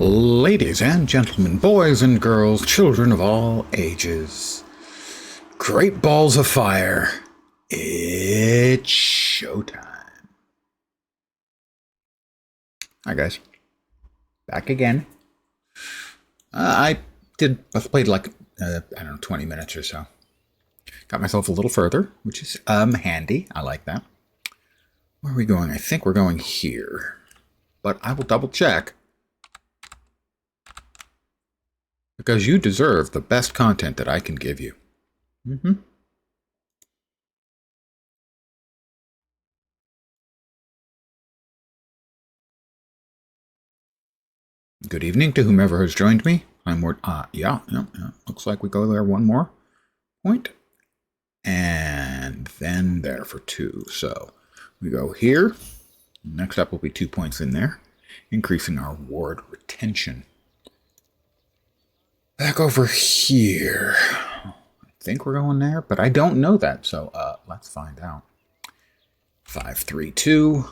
Ladies and gentlemen, boys and girls, children of all ages, great balls of fire, it's showtime. Hi guys, back again. I played like, I don't know, 20 minutes or so. Got myself a little further, which is handy. I like that. Where are we going? I think we're going here, but I will double check. Because you deserve the best content that I can give you. Good evening to whomever has joined me. I'm Ward. Yeah. Looks like we go there one more point. And then there for 2. So we go here. Next up will be 2 points in there, increasing our ward retention. Back over here. I think we're going there, but I don't know that, so let's find out. 5, 3, 2.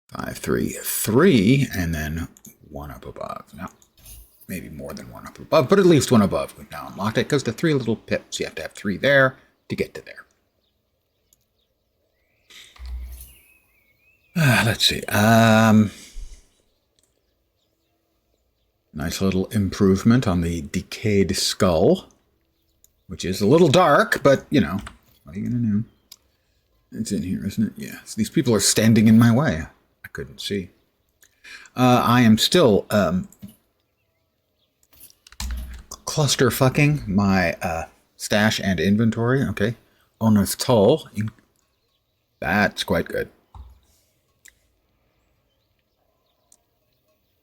5, 3, 3, and then 1 up above. Now, maybe more than 1 up above, but at least 1 above. We've now unlocked it because the 3 little pips, you have to have 3 there to get to there. Let's see. Nice little improvement on the decayed skull, which is a little dark, but, you know, what are you going to do? It's in here, isn't it? Yeah. So these people are standing in my way. I couldn't see. I am still cluster fucking my stash and inventory. Okay. Owner's Toll. That's quite good.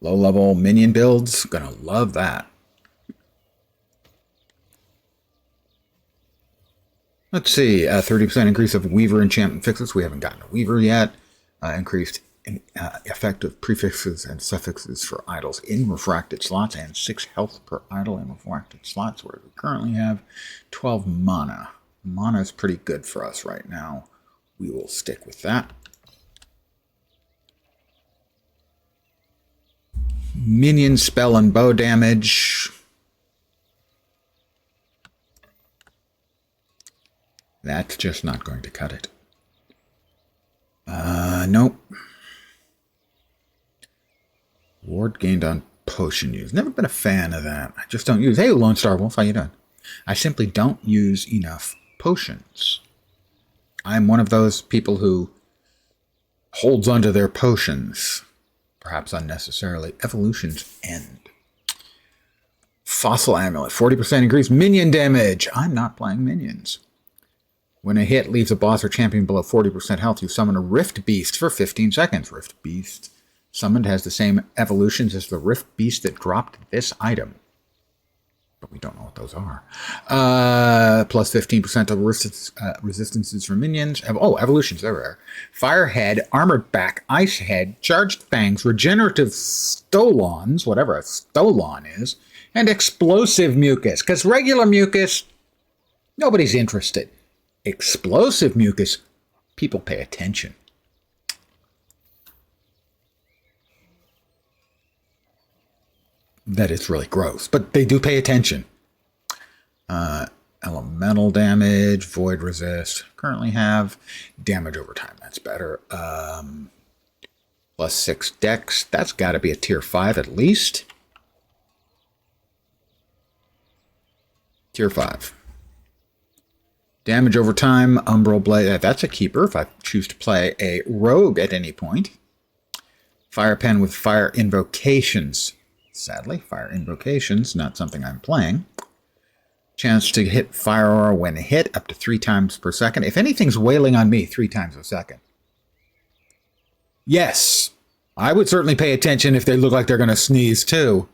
Low-level minion builds, gonna love that. Let's see, 30% increase of Weaver enchantment fixes. We haven't gotten a Weaver yet. Increased effective prefixes and suffixes for idols in refracted slots, and 6 health per idol in refracted slots, where we currently have 12 mana. Mana is pretty good for us right now. We will stick with that. Minion spell and bow damage. That's just not going to cut it. Nope. Ward gained on potion use. Never been a fan of that. I just don't use. Hey, Lone Star Wolf, how you doing? I simply don't use enough potions. I'm one of those people who holds onto their potions. Perhaps unnecessarily. Evolution's End. Fossil Amulet. 40% increased minion damage. I'm not playing minions. When a hit leaves a boss or champion below 40% health, you summon a Rift Beast for 15 seconds. Rift Beast summoned has the same evolutions as the Rift Beast that dropped this item. But we don't know what those are. Plus 15% of resistances for minions. Oh, evolutions, they're rare. Firehead, Armored Back, Ice Head, Charged Fangs, Regenerative Stolons, whatever a Stolon is, and Explosive Mucus. Because regular mucus, nobody's interested. Explosive Mucus, people pay attention. That is really gross, but they do pay attention. Elemental damage, void resist. Currently have damage over time. That's better. Plus 6 dex. That's got to be a tier 5 at least. Tier 5. Damage over time, Umbral Blade. That's a keeper if I choose to play a rogue at any point. Fire Pen with Fire Invocations. Sadly, Fire Invocations, not something I'm playing. Chance to hit Fire Aura when hit, up to 3 times per second. If anything's wailing on me 3 times a second. Yes, I would certainly pay attention if they look like they're going to sneeze too.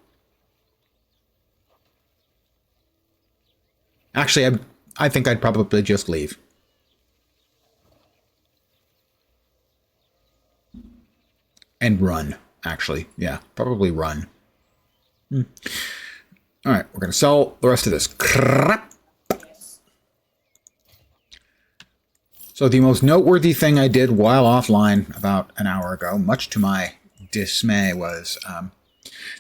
Actually, I think I'd probably just leave. And run, actually. Yeah, probably run. All right, we're going to sell the rest of this crap. So the most noteworthy thing I did while offline about an hour ago, much to my dismay, was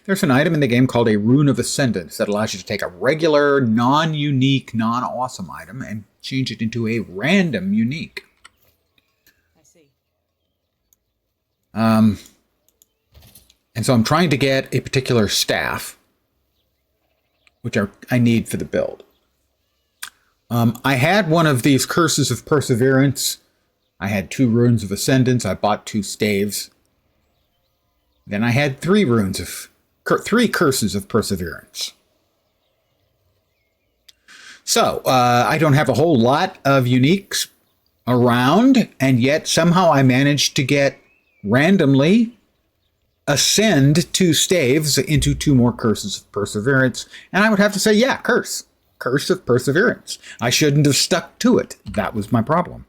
there's an item in the game called a Rune of Ascendance that allows you to take a regular, non-unique, non-awesome item and change it into a random unique. I see. And so I'm trying to get a particular staff, which I need for the build. I had one of these Curses of Perseverance. I had 2 Runes of Ascendance. I bought 2 staves. Then I had 3 Curses of Perseverance. So, I don't have a whole lot of uniques around, and yet somehow I managed to get randomly ascend 2 staves into 2 more Curses of Perseverance. And I would have to say, yeah, Curse of Perseverance. I shouldn't have stuck to it. That was my problem.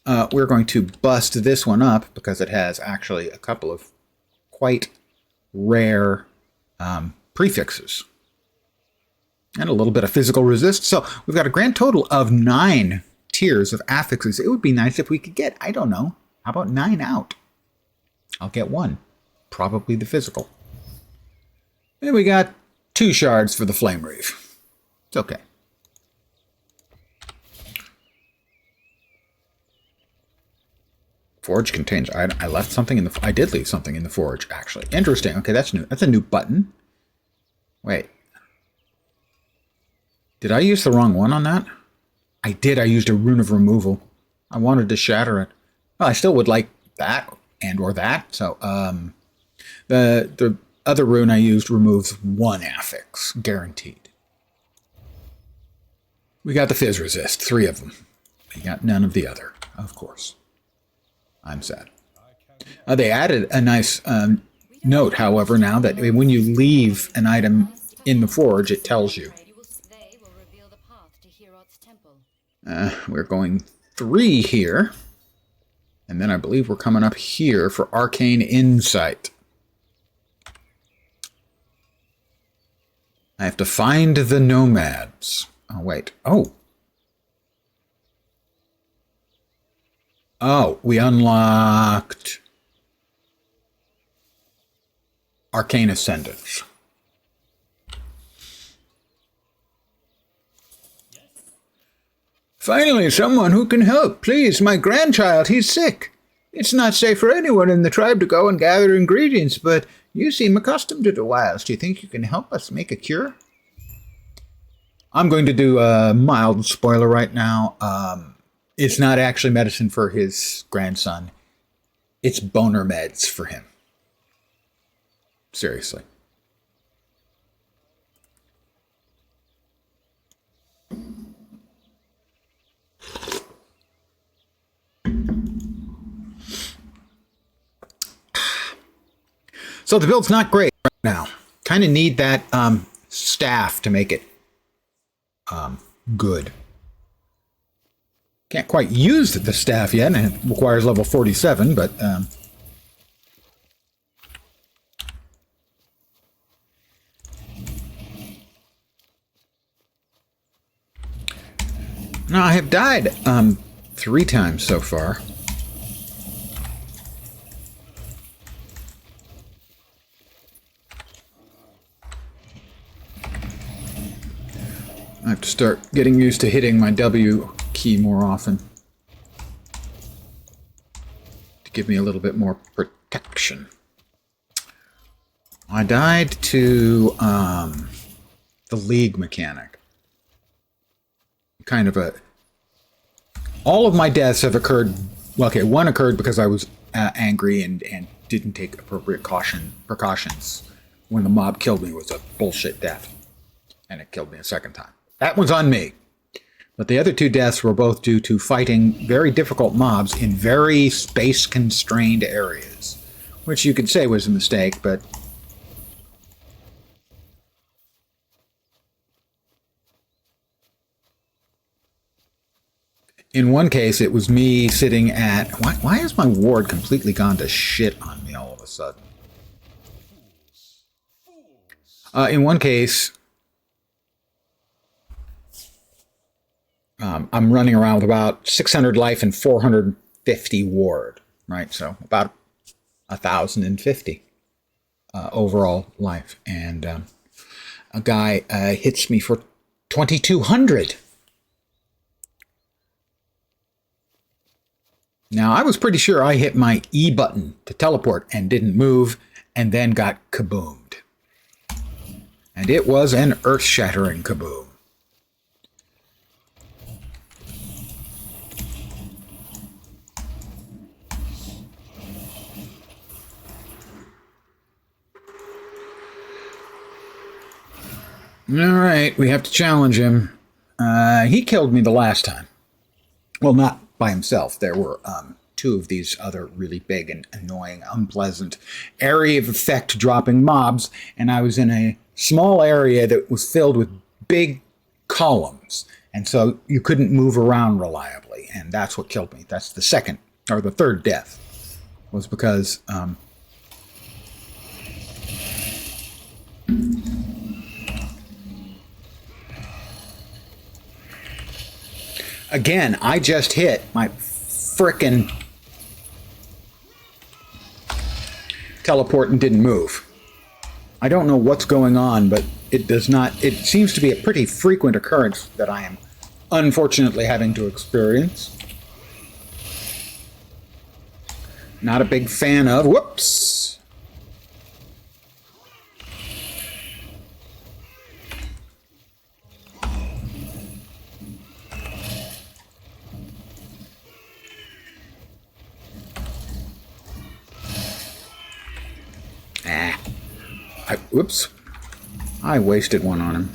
We're going to bust this one up because it has actually a couple of quite rare prefixes. And a little bit of physical resist. So we've got a grand total of 9 tiers of affixes. It would be nice if we could get, I don't know, how about 9 out? I'll get 1. Probably the physical. And we got 2 shards for the Flame Reef. It's okay. Forge contains. I left something in the. I did leave something in the forge, actually. Interesting. Okay, that's new. That's a new button. Wait. Did I use the wrong one on that? I did. I used a Rune of Removal. I wanted to shatter it. Well, I still would like that or that. So, the other rune I used removes 1 affix, guaranteed. We got the Fizz Resist, 3 of them. We got none of the other, of course. I'm sad. They added a nice note, however, now that when you leave an item in the forge, it tells you. We're going 3 here. And then I believe we're coming up here for Arcane Insight. I have to find the nomads. Oh, wait. Oh. Oh, we unlocked Arcane Ascendance. Finally, someone who can help. Please, my grandchild, he's sick. It's not safe for anyone in the tribe to go and gather ingredients, but you seem accustomed to the wilds. Do you think you can help us make a cure? I'm going to do a mild spoiler right now. It's not actually medicine for his grandson. It's boner meds for him. Seriously. So the build's not great right now. Kind of need that staff to make it good. Can't quite use the staff yet, and it requires level 47, but now I have died 3 times so far. I have to start getting used to hitting my W key more often to give me a little bit more protection. I died to the League mechanic. Kind of a... All of my deaths have occurred... Well, okay, one occurred because I was angry and didn't take appropriate precautions. When the mob killed me, it was a bullshit death. And it killed me a second time. That one's on me. But the other 2 deaths were both due to fighting very difficult mobs in very space-constrained areas. Which you could say was a mistake, but... In one case, it was me sitting at... Why has my ward completely gone to shit on me all of a sudden? In one case... I'm running around with about 600 life and 450 ward, right? So about 1,050 overall life. And a guy hits me for 2,200. Now, I was pretty sure I hit my E button to teleport and didn't move, and then got kaboomed. And it was an earth-shattering kaboom. All right, we have to challenge him. He killed me the last time. Well, not by himself. There were two of these other really big and annoying, unpleasant area of effect dropping mobs, and I was in a small area that was filled with big columns, and so you couldn't move around reliably, and that's what killed me. That's the second, or the third death, was because again, I just hit my frickin' teleport and didn't move. I don't know what's going on, but it does not. It seems to be a pretty frequent occurrence that I am unfortunately having to experience. Not a big fan of. Whoops. Whoops. I wasted one on him.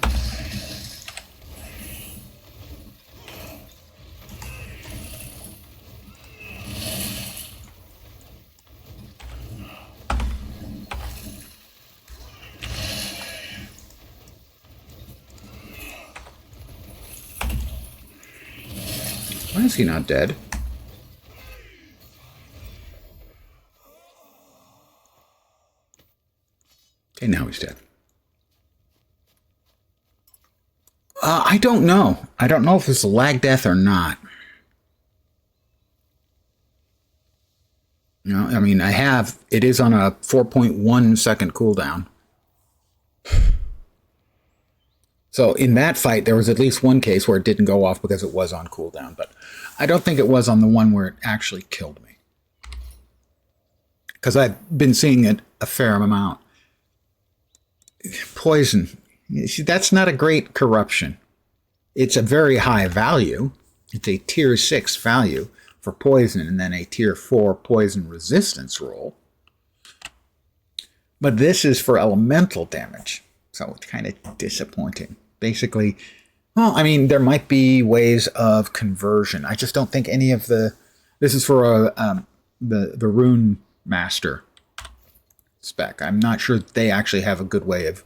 Why is he not dead? Okay, now he's dead. I don't know. I don't know if it's a lag death or not. You know, I mean, it is on a 4.1 second cooldown. So in that fight, there was at least one case where it didn't go off because it was on cooldown, but I don't think it was on the one where it actually killed me. Because I've been seeing it a fair amount. Poison. That's not a great corruption. It's a very high value. It's a tier 6 value for poison and then a tier 4 poison resistance roll. But this is for elemental damage. So it's kind of disappointing. Basically, well, I mean, there might be ways of conversion. I just don't think any of the... This is for the Rune Master spec. I'm not sure they actually have a good way of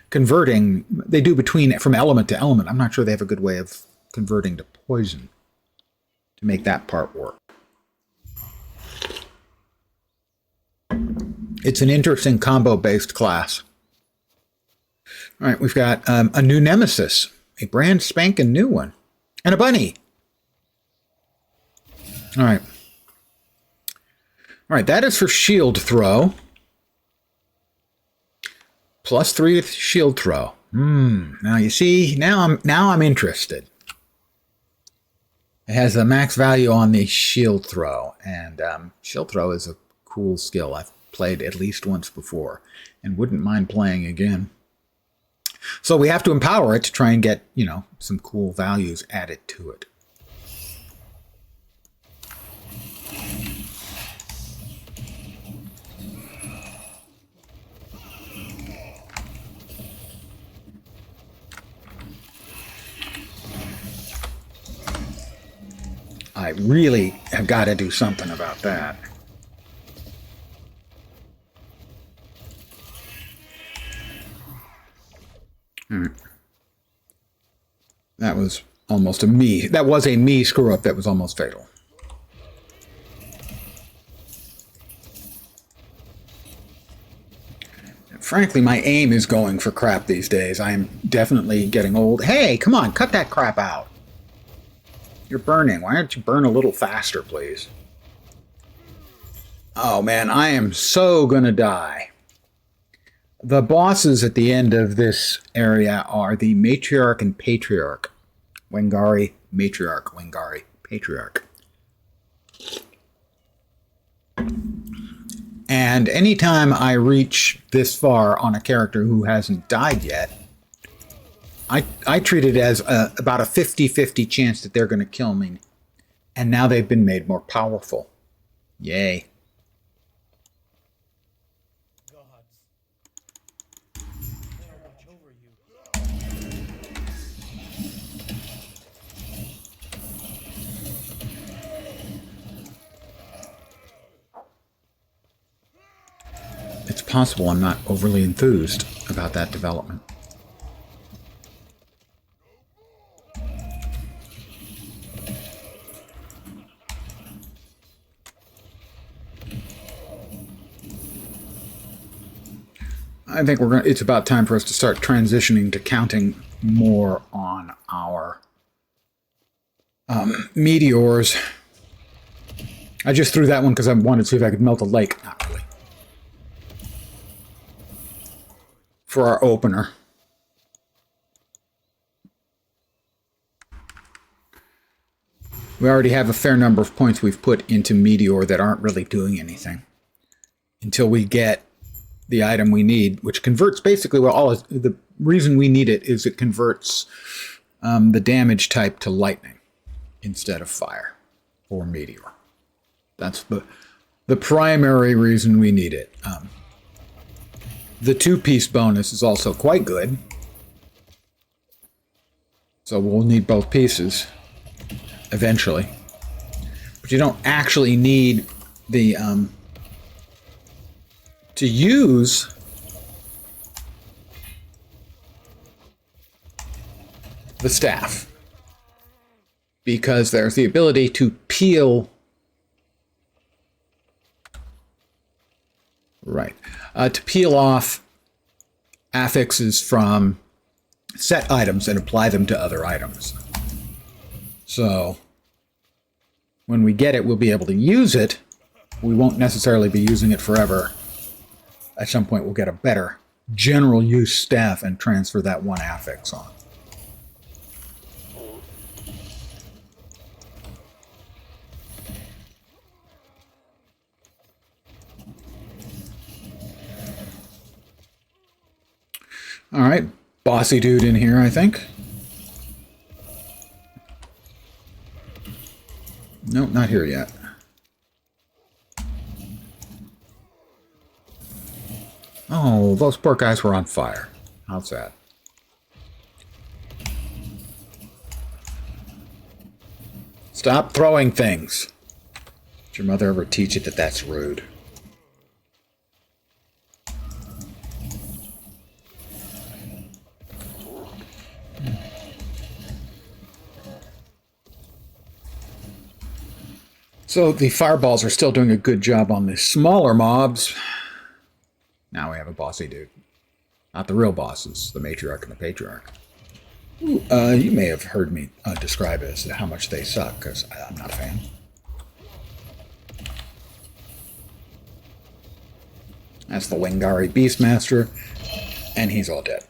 converting. They do from element to element. I'm not sure they have a good way of converting to poison to make that part work. It's an interesting combo-based class. All right, we've got a new nemesis, a brand spanking new one, and a bunny. All right. All right, that is for shield throw. +3 with shield throw. Now you see, now I'm interested. It has a max value on the shield throw, and shield throw is a cool skill. I've played at least once before, and wouldn't mind playing again. So we have to empower it to try and get, you know, some cool values added to it. I really have got to do something about that. That was almost a me. That was a me screw up that was almost fatal. Frankly, my aim is going for crap these days. I am definitely getting old. Hey, come on, cut that crap out. You're burning. Why don't you burn a little faster, please? Oh man, I am so gonna die. The bosses at the end of this area are the Matriarch and Patriarch. Wengari, Matriarch, Wengari, Patriarch. And anytime I reach this far on a character who hasn't died yet, I treat it as about a 50-50 chance that they're going to kill me. And now they've been made more powerful. Yay. It's possible I'm not overly enthused about that development. I think it's about time for us to start transitioning to counting more on our meteors. I just threw that one because I wanted to see if I could melt a lake. Not really. For our opener. We already have a fair number of points we've put into Meteor that aren't really doing anything. Until we get the item we need, which converts basically, well, the reason we need it is it converts the damage type to lightning instead of fire or meteor. That's the primary reason we need it. The two-piece bonus is also quite good. So we'll need both pieces eventually. But you don't actually need the to use the staff, because there's the ability to peel to peel off affixes from set items and apply them to other items. So when we get it, we'll be able to use it. We won't necessarily be using it forever. At some point, we'll get a better general use staff and transfer that one affix on. All right, bossy dude in here, I think. Nope, not here yet. Oh, those poor guys were on fire. How sad. Stop throwing things. Did your mother ever teach you that that's rude? So the fireballs are still doing a good job on the smaller mobs. Now we have a bossy dude. Not the real bosses, the matriarch and the patriarch. You may have heard me describe it as how much they suck, because I'm not a fan. That's the Wengari Beastmaster, and he's all dead.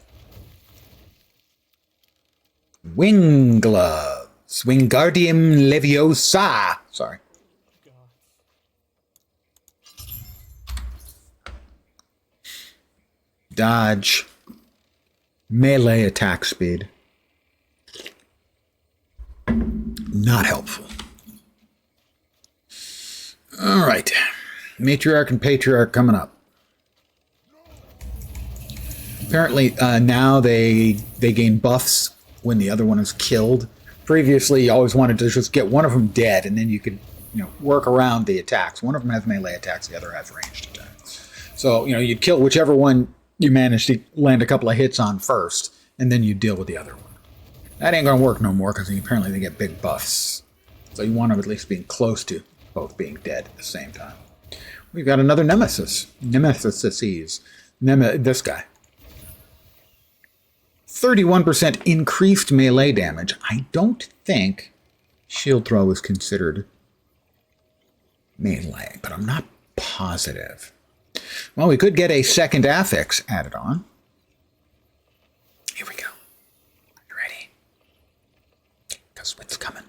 Wing gloves. Wingardium Leviosa. Sorry. Dodge. Melee attack speed. Not helpful. All right. Matriarch and Patriarch coming up. Apparently, now they gain buffs when the other one is killed. Previously, you always wanted to just get one of them dead, and then you could, work around the attacks. One of them has melee attacks, the other has ranged attacks. So, you'd kill whichever one you managed to land a couple of hits on first, and then you deal with the other one. That ain't gonna work no more, because apparently they get big buffs. So you want them at least being close to both being dead at the same time. We've got another nemesis. This guy. 31% increased melee damage. I don't think Shield throw is considered melee, but I'm not positive. Well, we could get a second affix added on. Here we go. Are you ready? Because it's coming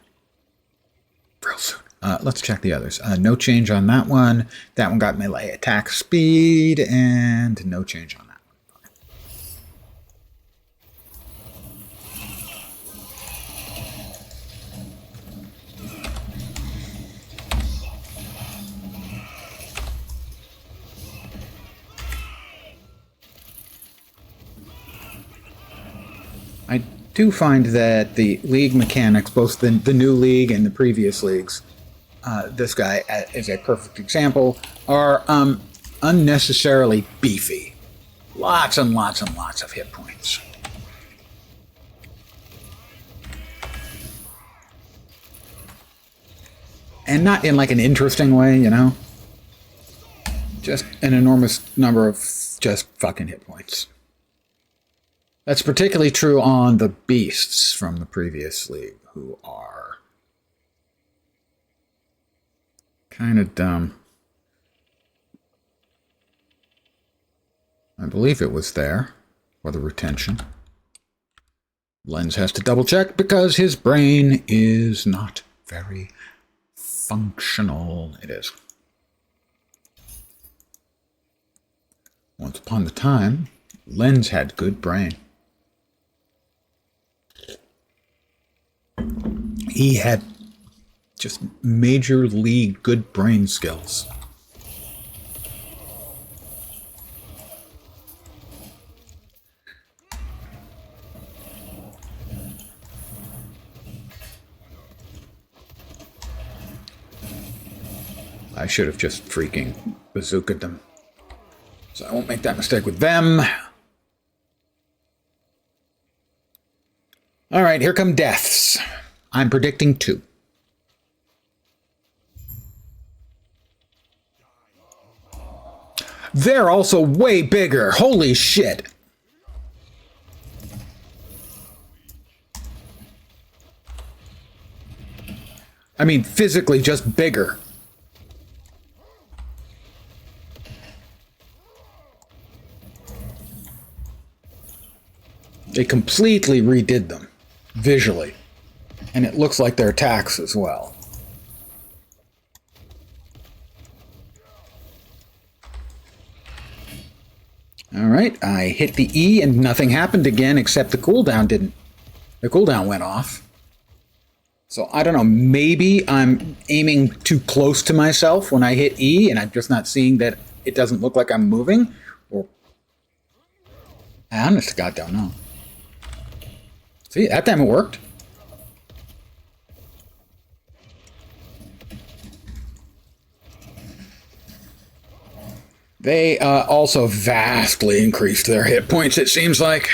real soon. Let's check the others. No change on that one. That one got melee attack speed, and no change on that one. I do find that the league mechanics, both the new league and the previous leagues, this guy is a perfect example, are unnecessarily beefy. Lots and lots and lots of hit points. And not in like an interesting way, you know? Just an enormous number of just fucking hit points. That's particularly true on the beasts from the previous league, who are kind of dumb. I believe it was there for the retention. Lens has to double check because his brain is not very functional. It is. Once upon a time, Lens had good brain. He had just major league good brain skills. I should have just freaking bazookaed them. So I won't make that mistake with them. All right, here come deaths. I'm predicting 2. They're also way bigger. Holy shit. I mean, physically just bigger. They completely redid them visually. And it looks like their attacks as well. All right, I hit the E and nothing happened again except the cooldown didn't. The cooldown went off. So I don't know, maybe I'm aiming too close to myself when I hit E and I'm just not seeing that it doesn't look like I'm moving. Or I honest to God don't know. See, that time it worked. They also vastly increased their hit points, it seems like.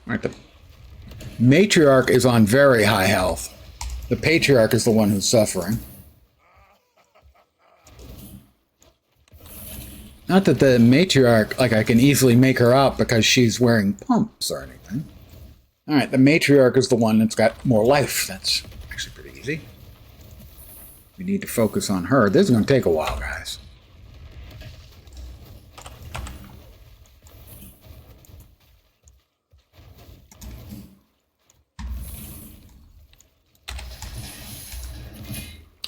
Right, the matriarch is on very high health. The patriarch is the one who's suffering. Not that the matriarch, like I can easily make her up because she's wearing pumps or anything. All right, the matriarch is the one that's got more life. That's actually pretty easy. We need to focus on her. This is going to take a while, guys.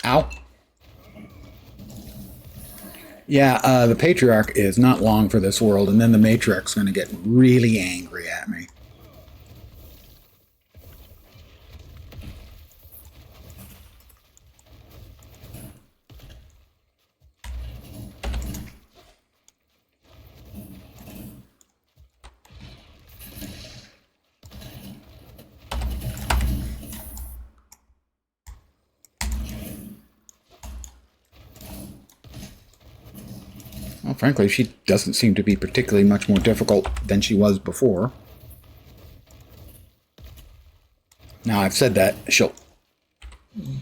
Ow. Yeah, the patriarch is not long for this world, and then the matriarch's going to get really angry at me. Well, frankly, she doesn't seem to be particularly much more difficult than she was before. Now, I've said that. She'll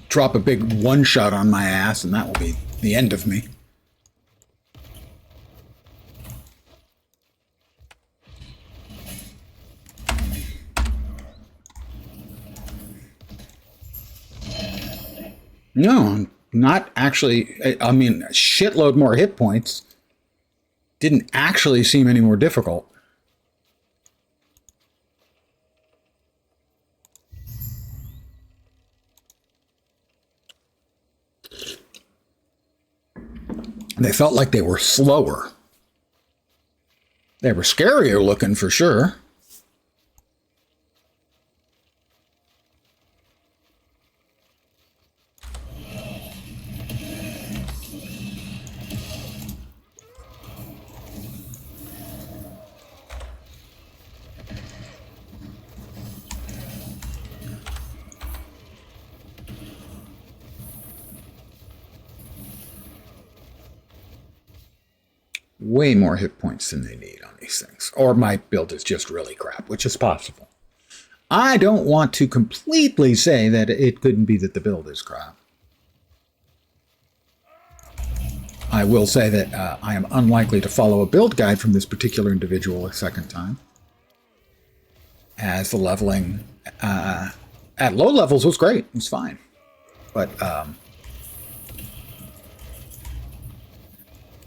drop a big one-shot on my ass, and that will be the end of me. No, not actually. I mean, a shitload more hit points. Didn't actually seem any more difficult. They felt like they were slower. They were scarier looking for sure. Way more hit points than they need on these things. Or my build is just really crap, which is possible. I don't want to completely say that it couldn't be that the build is crap. I will say that I am unlikely to follow a build guide from this particular individual a second time, as the leveling at low levels was great. It was fine. But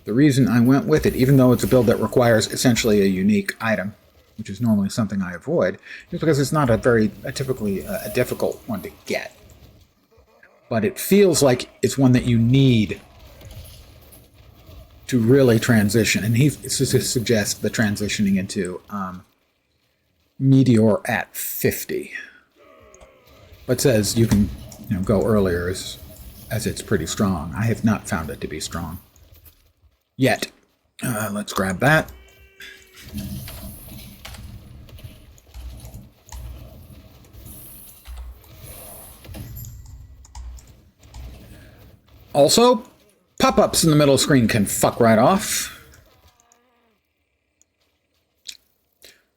the reason I went with it, even though it's a build that requires essentially a unique item, which is normally something I avoid, is because it's not typically a difficult one to get. But it feels like it's one that you need to really transition. And he suggests the transitioning into Meteor at 50. But says you can go earlier as it's pretty strong. I have not found it to be strong yet. Let's grab that. Also, pop-ups in the middle of the screen can fuck right off.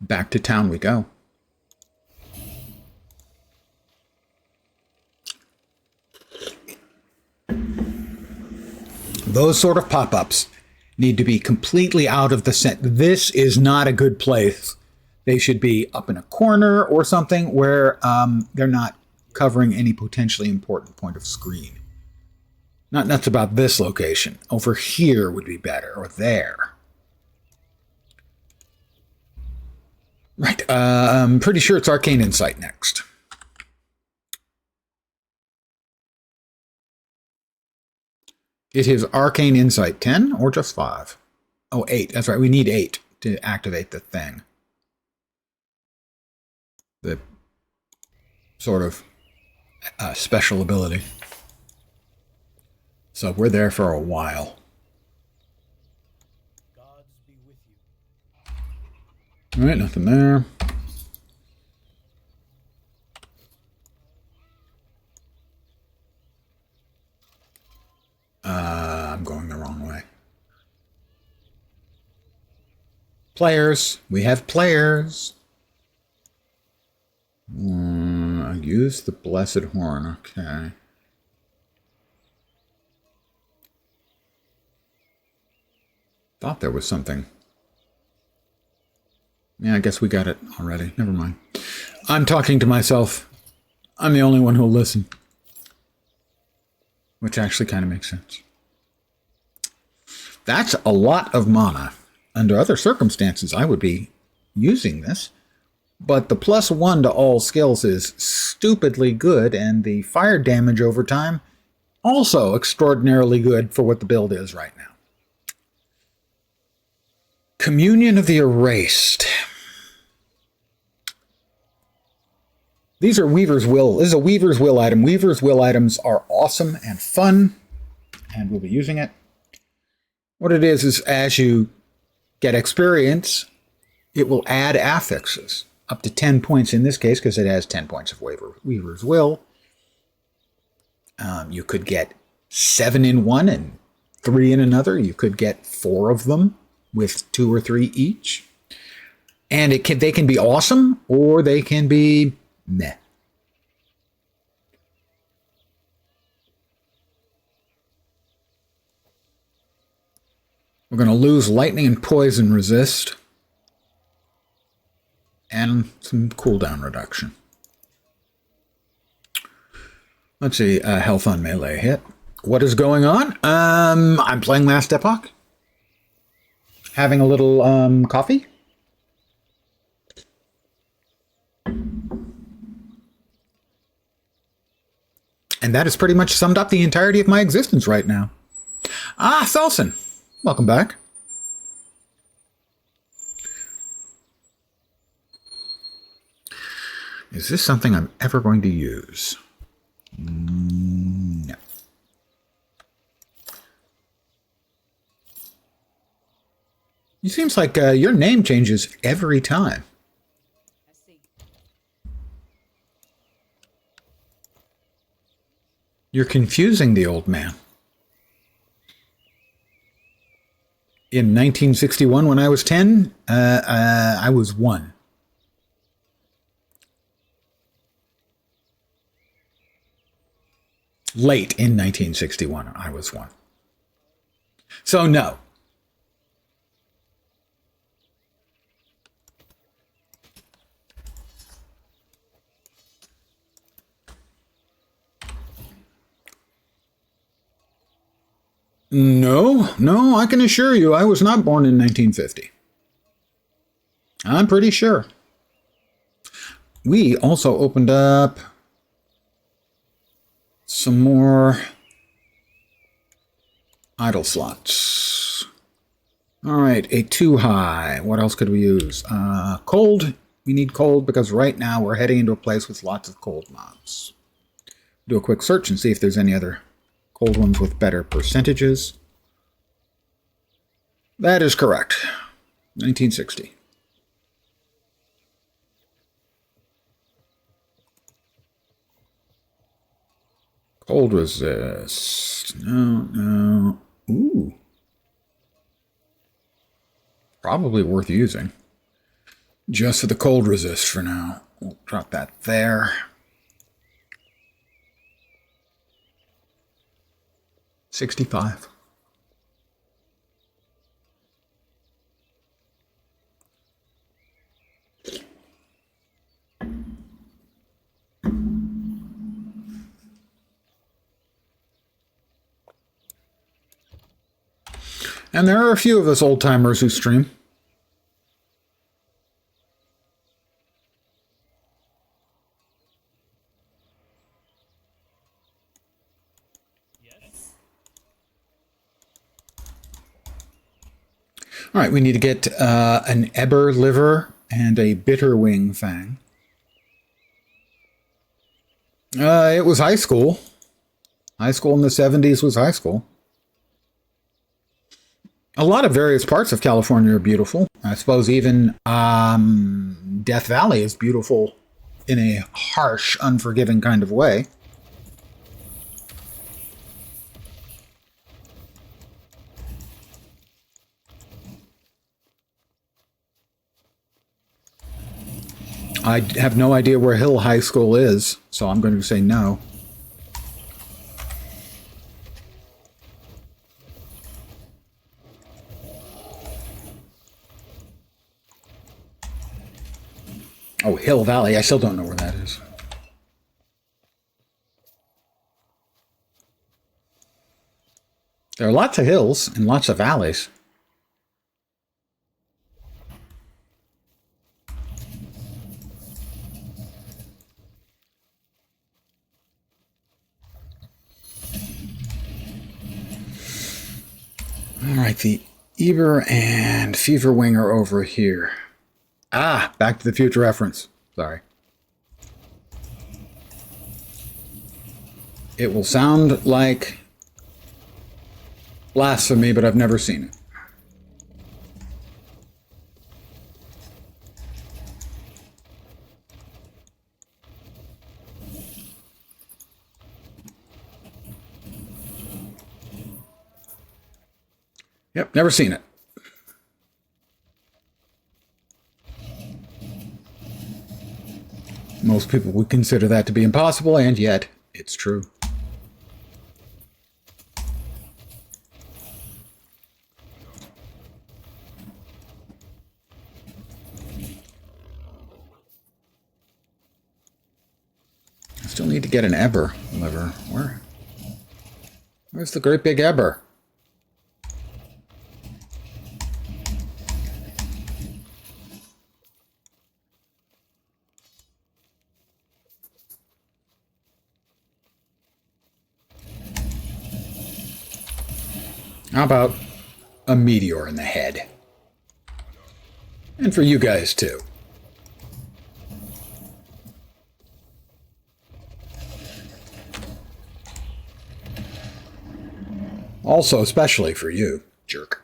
Back to town we go. Those sort of pop-ups need to be completely out of the center. This is not a good place. They should be up in a corner or something where they're not covering any potentially important point of screen. Not nuts about this location. Over here would be better, or there. Right, I'm pretty sure it's Arcane Insight next. It is Arcane Insight 10 or just 5? Oh, 8. That's right. We need 8 to activate the thing. The sort of special ability. So we're there for a while. Gods be with you. All right, nothing there. I'm going the wrong way. Players. We have players. Use the Blessed Horn. Okay. Thought there was something. Yeah, I guess we got it already. Never mind. I'm talking to myself. I'm the only one who'll listen. Which actually kind of makes sense. That's a lot of mana. Under other circumstances, I would be using this. But the +1 to all skills is stupidly good, and the fire damage over time also extraordinarily good for what the build is right now. Communion of the Erased. These are Weaver's Will. This is a Weaver's Will item. Weaver's Will items are awesome and fun, and we'll be using it. What it is as you get experience, it will add affixes. Up to 10 points in this case, because it has 10 points of Weaver's Will. You could get 7 in one and 3 in another. You could get 4 of them with 2 or 3 each. And they can be awesome, or they can be meh. We're going to lose lightning and poison resist. And some cooldown reduction. Let's see, health on melee hit. What is going on? I'm playing Last Epoch. Having a little coffee. And that has pretty much summed up the entirety of my existence right now. Ah, Thelson, welcome back. Is this something I'm ever going to use? No. It seems like your name changes every time. I see. You're confusing the old man. In 1961, when I was 10, I was 1. Late in 1961, I was 1. So no. No, I can assure you I was not born in 1950. I'm pretty sure. We also opened up some more idle slots. All right, a 2 high. What else could we use? Cold. We need cold because right now we're heading into a place with lots of cold mobs. Do a quick search and see if there's any other cold ones with better percentages. That is correct. 1960. Cold resist. No. Ooh. Probably worth using. Just for the cold resist for now. We'll drop that there. 65. And there are a few of us old-timers who stream. Yes. All right, we need to get an Eber liver and a bitter wing fang. It was high school. High school in the 70s was high school. A lot of various parts of California are beautiful. I suppose even Death Valley is beautiful in a harsh, unforgiving kind of way. I have no idea where Hill High School is, so I'm going to say no. Oh, Hill Valley. I still don't know where that is. There are lots of hills and lots of valleys. All right, the Eber and Fever Wing are over here. Ah, Back to the Future reference. Sorry. It will sound like blasphemy, but I've never seen it. Yep, never seen it. Most people would consider that to be impossible, and yet it's true. Still need to get an Eber liver. Where's the great big Eber? How about a meteor in the head? And for you guys, too. Also, especially for you, jerk.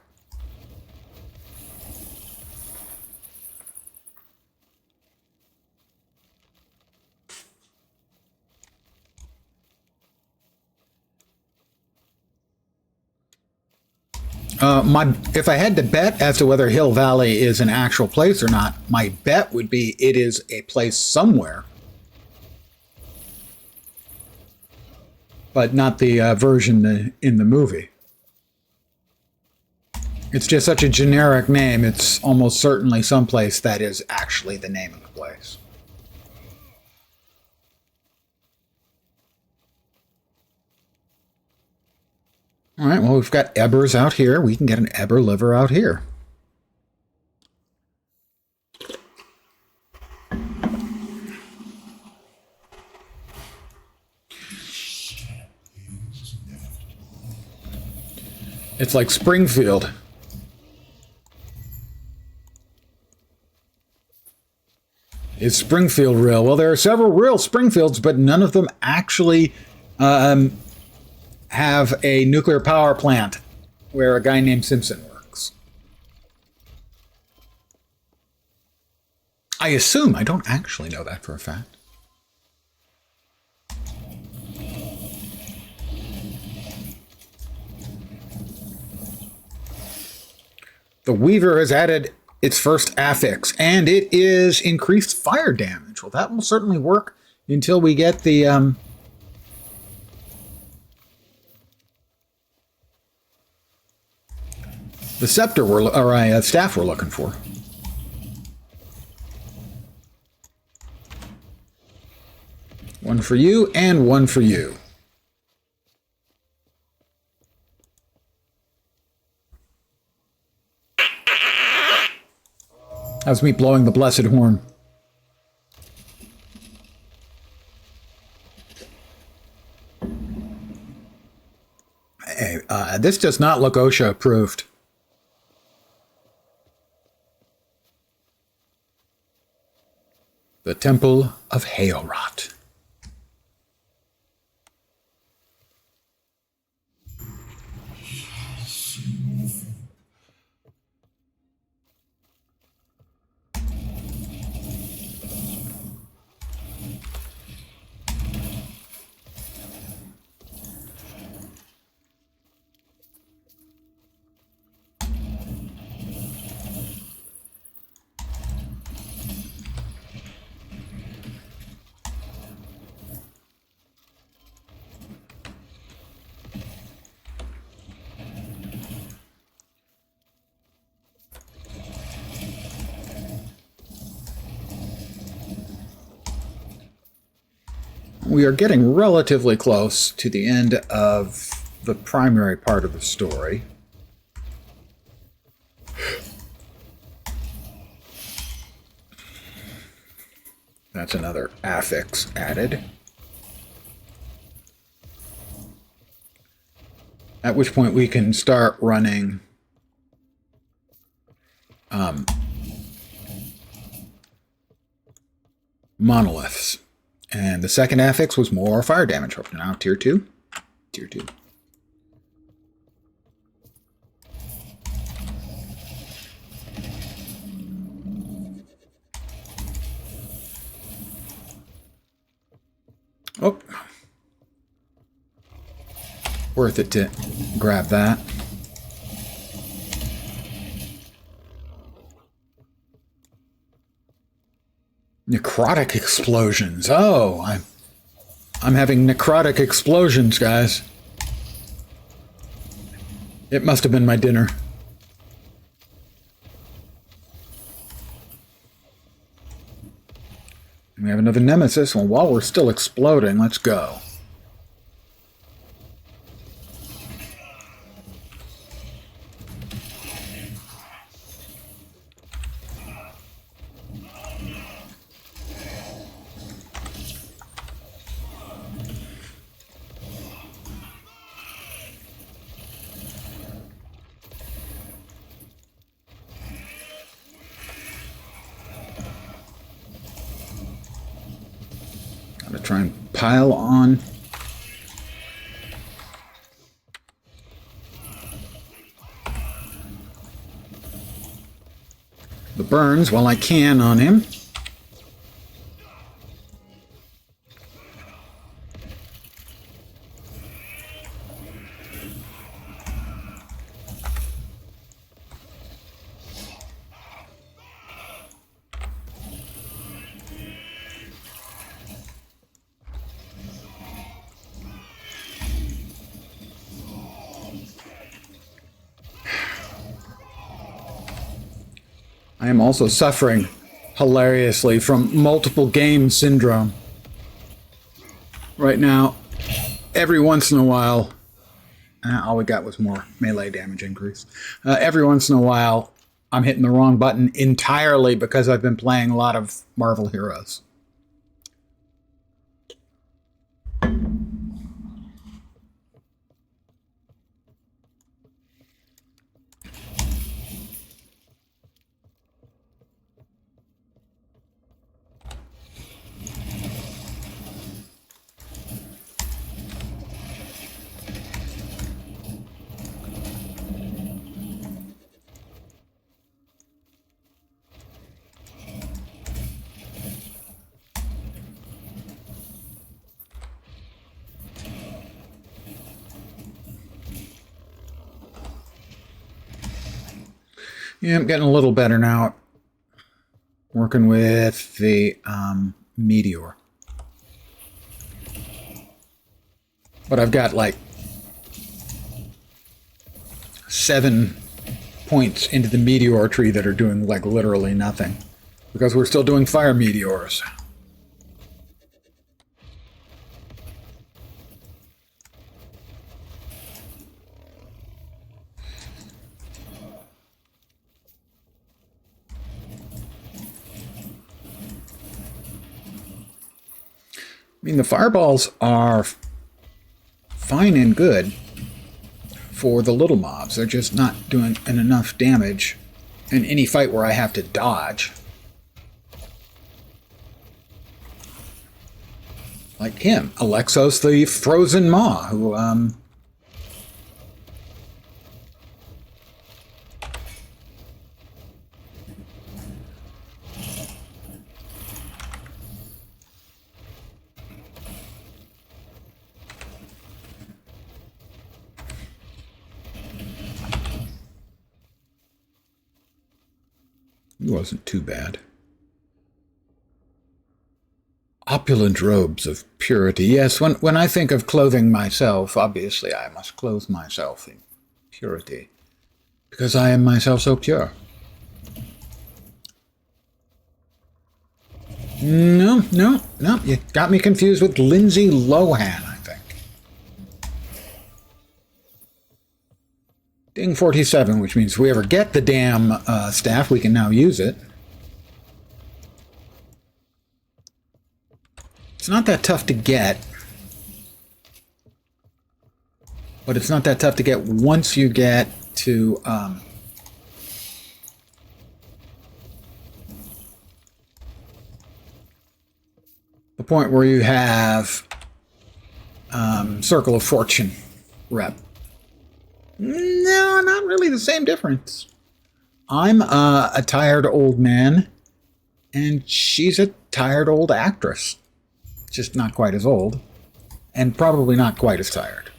If I had to bet as to whether Hill Valley is an actual place or not, my bet would be it is a place somewhere, but not the version in the movie. It's just such a generic name, it's almost certainly someplace that is actually the name of the place. All right, well, we've got Ebers out here. We can get an Eber liver out here. It's like Springfield. Is Springfield real? Well, there are several real Springfields, but none of them actually have a nuclear power plant where a guy named Simpson works. I assume. I don't actually know that for a fact. The Weaver has added its first affix, and it is increased fire damage. Well, that will certainly work until we get the scepter or staff we're looking for. One for you and one for you. That's me blowing the blessed horn. Hey, this does not look OSHA approved. The Temple of Haorot. We are getting relatively close to the end of the primary part of the story. That's another affix added. At which point we can start running monoliths. And the second affix was more fire damage. Up to now, tier 2. Tier 2. Oh. Worth it to grab that. Necrotic explosions. Oh, I'm having necrotic explosions, guys. It must have been my dinner. We have another nemesis. Well, while we're still exploding, let's go. Gotta try and pile on. The burns while I can on him. I am also suffering hilariously from multiple game syndrome. Right now, every once in a while, all we got was more melee damage increase. Every once in a while, I'm hitting the wrong button entirely because I've been playing a lot of Marvel heroes. Yeah, I'm getting a little better now. Working with the meteor. But I've got like 7 points into the meteor tree that are doing like literally nothing. Because we're still doing fire meteors. I mean, the fireballs are fine and good for the little mobs. They're just not doing enough damage in any fight where I have to dodge. Like him, Alexos the Frozen Maw, who, he wasn't too bad. Opulent robes of purity. Yes, when I think of clothing myself, obviously I must clothe myself in purity. Because I am myself so pure. No. You got me confused with Lindsay Lohan, I think. Ding 47, which means if we ever get the damn staff, we can now use it. It's not that tough to get. But it's not that tough to get once you get to the point where you have Circle of Fortune rep. No, not really the same difference. I'm a tired old man, and she's a tired old actress. Just not quite as old, and probably not quite as tired.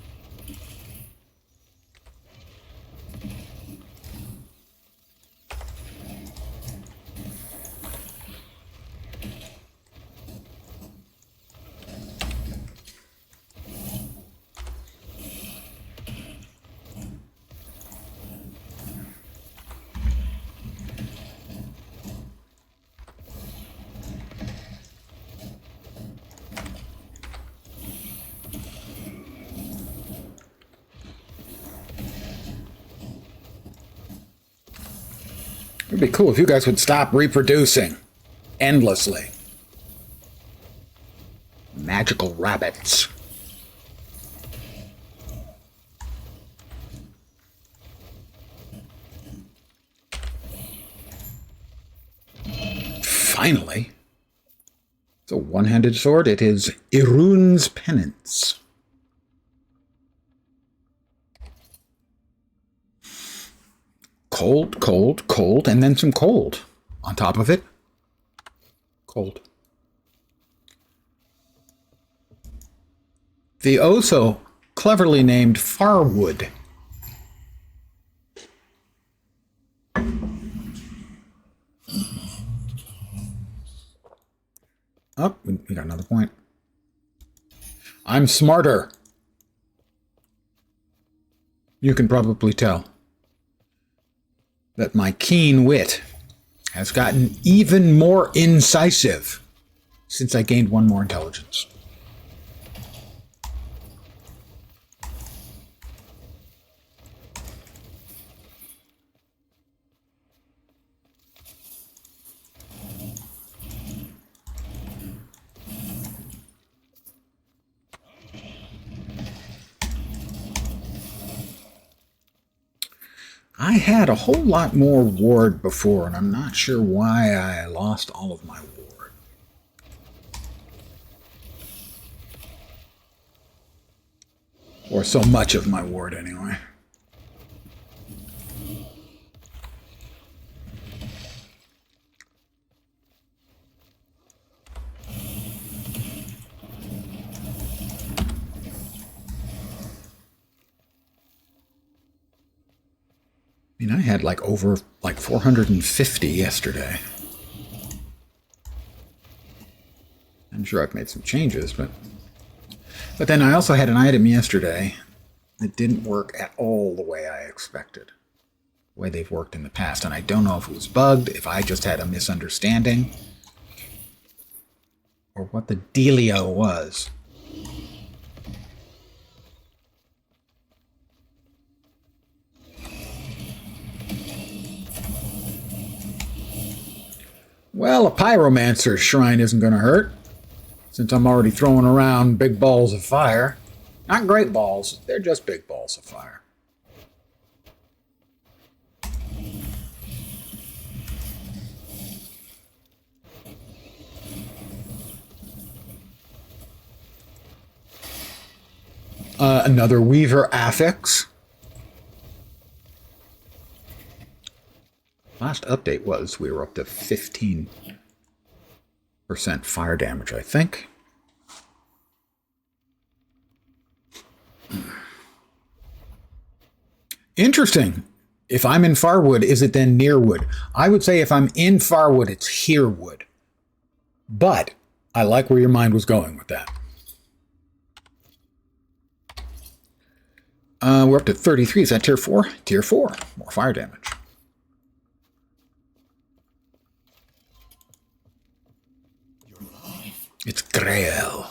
It'd be cool if you guys would stop reproducing endlessly. Magical rabbits. Finally. It's a one-handed sword. It is Irun's Penance. Cold, cold, cold, and then some cold. On top of it, cold. The oh-so cleverly named Farwood. Oh, we got another point. I'm smarter. You can probably tell that my keen wit has gotten even more incisive since I gained one more intelligence. I had a whole lot more ward before, and I'm not sure why I lost all of my ward. Or so much of my ward, anyway. I mean, I had over 450 yesterday. I'm sure I've made some changes, but then I also had an item yesterday that didn't work at all the way I expected, the way they've worked in the past. And I don't know if it was bugged, if I just had a misunderstanding, or what the dealio was. Well, a pyromancer's shrine isn't going to hurt, since I'm already throwing around big balls of fire. Not great balls, they're just big balls of fire. Another Weaver affix. Last update was we were up to 15% fire damage, I think. Interesting. If I'm in Farwood, is it then Nearwood? I would say if I'm in Farwood, it's Herewood. But I like where your mind was going with that. We're up to 33. Is that tier 4? Tier 4. More fire damage. It's Grail.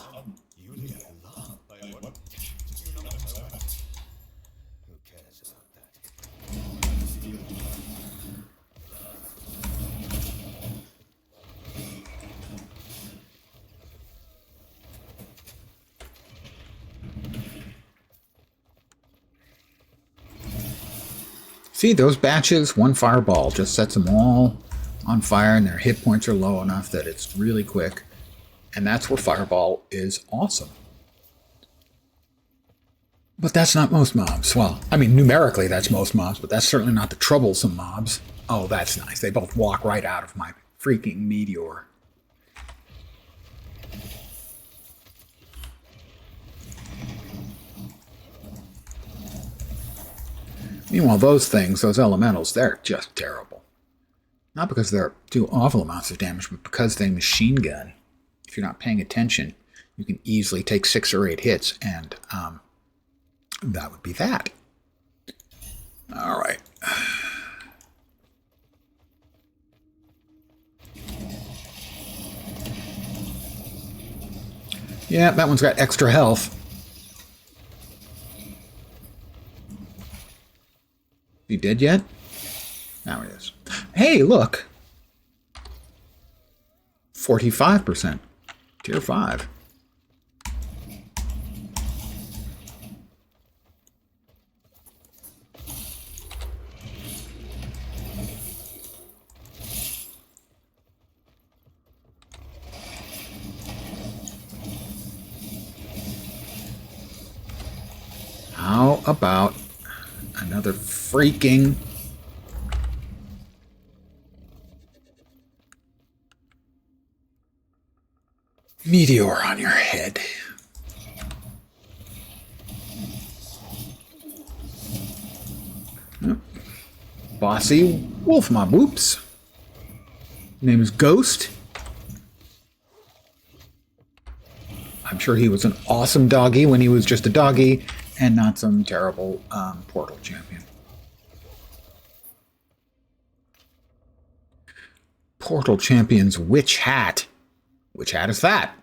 See, those batches, one fireball just sets them all on fire, and their hit points are low enough that it's really quick. And that's where fireball is awesome. But that's not most mobs. Well, I mean, numerically that's most mobs, but that's certainly not the troublesome mobs. Oh, that's nice. They both walk right out of my freaking meteor. Meanwhile, those things, those elementals, they're just terrible. Not because they're do awful amounts of damage, but because they machine gun. If you're not paying attention, you can easily take 6 or 8 hits, and that would be that. All right. Yeah, that one's got extra health. He dead yet? Now he is. Hey, look. 45%. Tier 5. How about another freaking meteor on your head? Yep. Bossy wolf mob. Whoops. Name is Ghost. I'm sure he was an awesome doggy when he was just a doggy and not some terrible portal champion. Portal champion's witch hat. Which hat is that?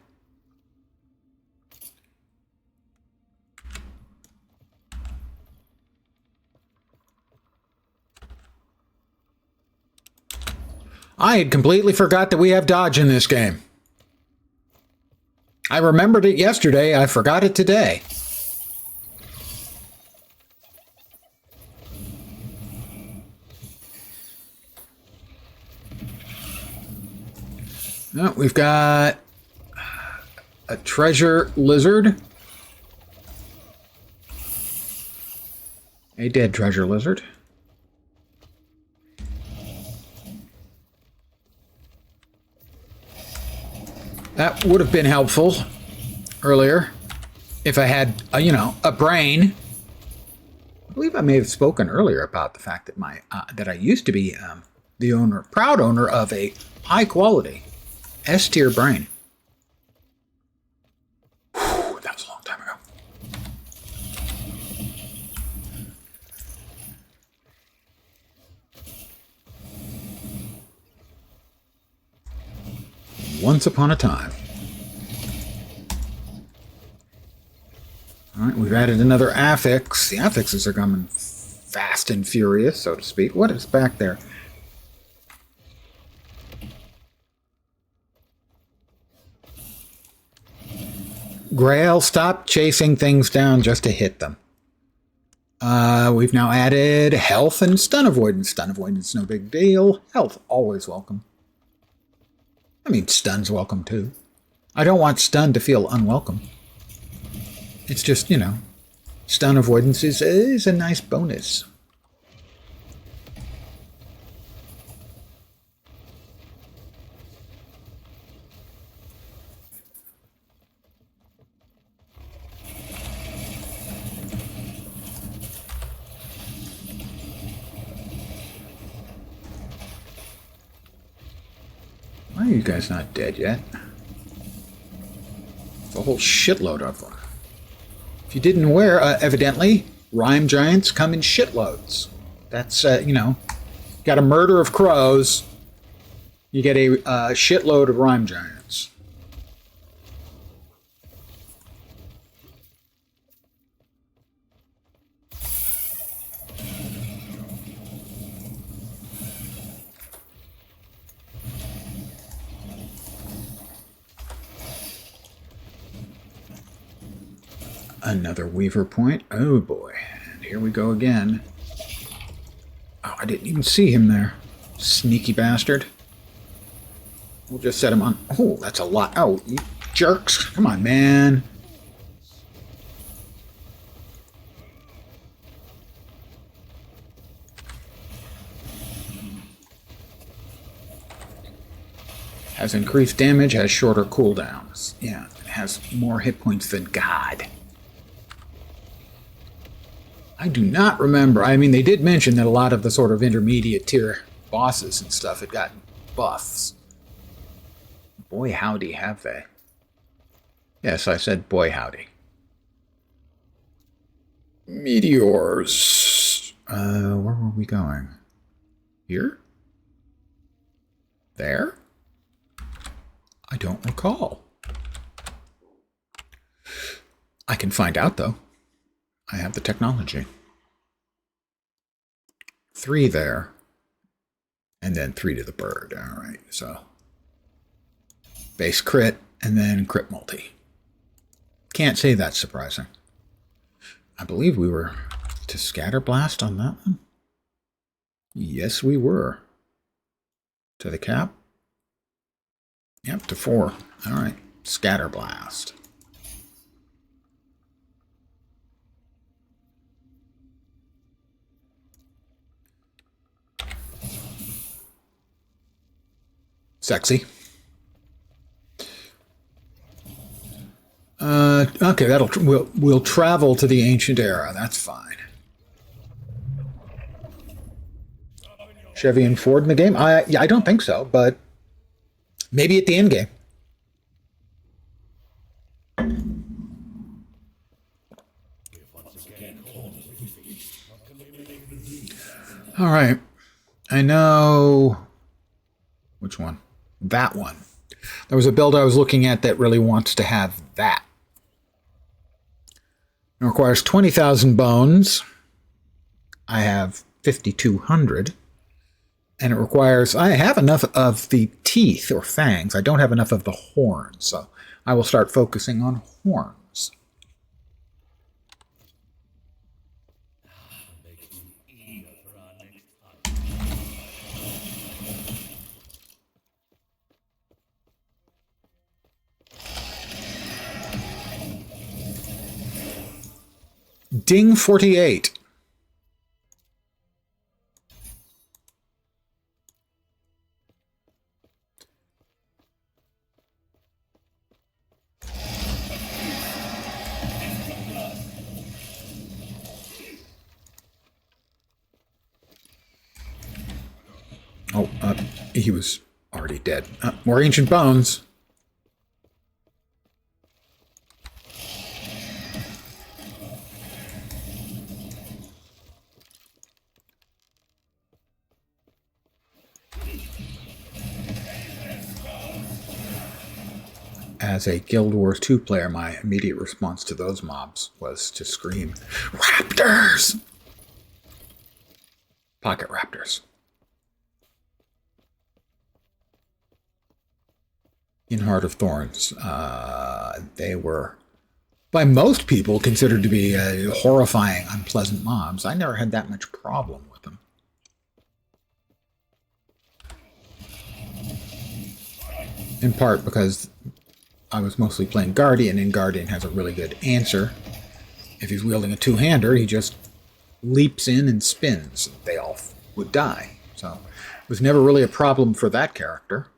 I had completely forgot that we have dodge in this game. I remembered it yesterday, I forgot it today. Oh, we've got a treasure lizard. A dead treasure lizard. That would have been helpful earlier if I had, a brain. I believe I may have spoken earlier about the fact that that I used to be the proud owner of a high quality S-tier brain. Whew, that was a long time ago. Once upon a time. All right, we've added another affix. The affixes are coming fast and furious, so to speak. What is back there? Grail, stop chasing things down just to hit them. We've now added health and stun avoidance. Stun avoidance, no big deal. Health, always welcome. I mean, stun's welcome too. I don't want stun to feel unwelcome. It's just, stun avoidance is a nice bonus. Why are you guys not dead yet? It's a whole shitload of them. If you didn't aware, evidently, rhyme giants come in shitloads. That's, got a murder of crows, you get a shitload of rhyme giants. Another Weaver point. Oh boy. And here we go again. Oh, I didn't even see him there. Sneaky bastard. We'll just set him on. Oh, that's a lot. Oh, you jerks. Come on, man. Has increased damage, has shorter cooldowns. Yeah, it has more hit points than God. I do not remember. I mean, they did mention that a lot of the sort of intermediate tier bosses and stuff had gotten buffs. Boy, howdy, have they. Yes, I said boy, howdy. Meteors. Where were we going? Here? There? I don't recall. I can find out, though. I have the technology. 3 there. And then 3 to the bird. All right, so base crit and then crit multi. Can't say that's surprising. I believe we were to scatter blast on that one. Yes, we were. To the cap. Yep, to 4. All right, scatter blast. Sexy. Okay, we'll travel to the ancient era. That's fine. Chevy and Ford in the game? Yeah, I don't think so, but maybe at the end game. All right. I know which one. That one. There was a build I was looking at that really wants to have that. It requires 20,000 bones. I have 5,200. And it requires... I have enough of the teeth or fangs. I don't have enough of the horns. So I will start focusing on horns. Ding 48. Oh, he was already dead. More ancient bones. As a Guild Wars 2 player, my immediate response to those mobs was to scream, Raptors! Pocket Raptors. In Heart of Thorns, they were, by most people, considered to be horrifying, unpleasant mobs. I never had that much problem with them. In part because I was mostly playing Guardian, and Guardian has a really good answer. If he's wielding a two-hander, he just leaps in and spins. They all would die. So it was never really a problem for that character.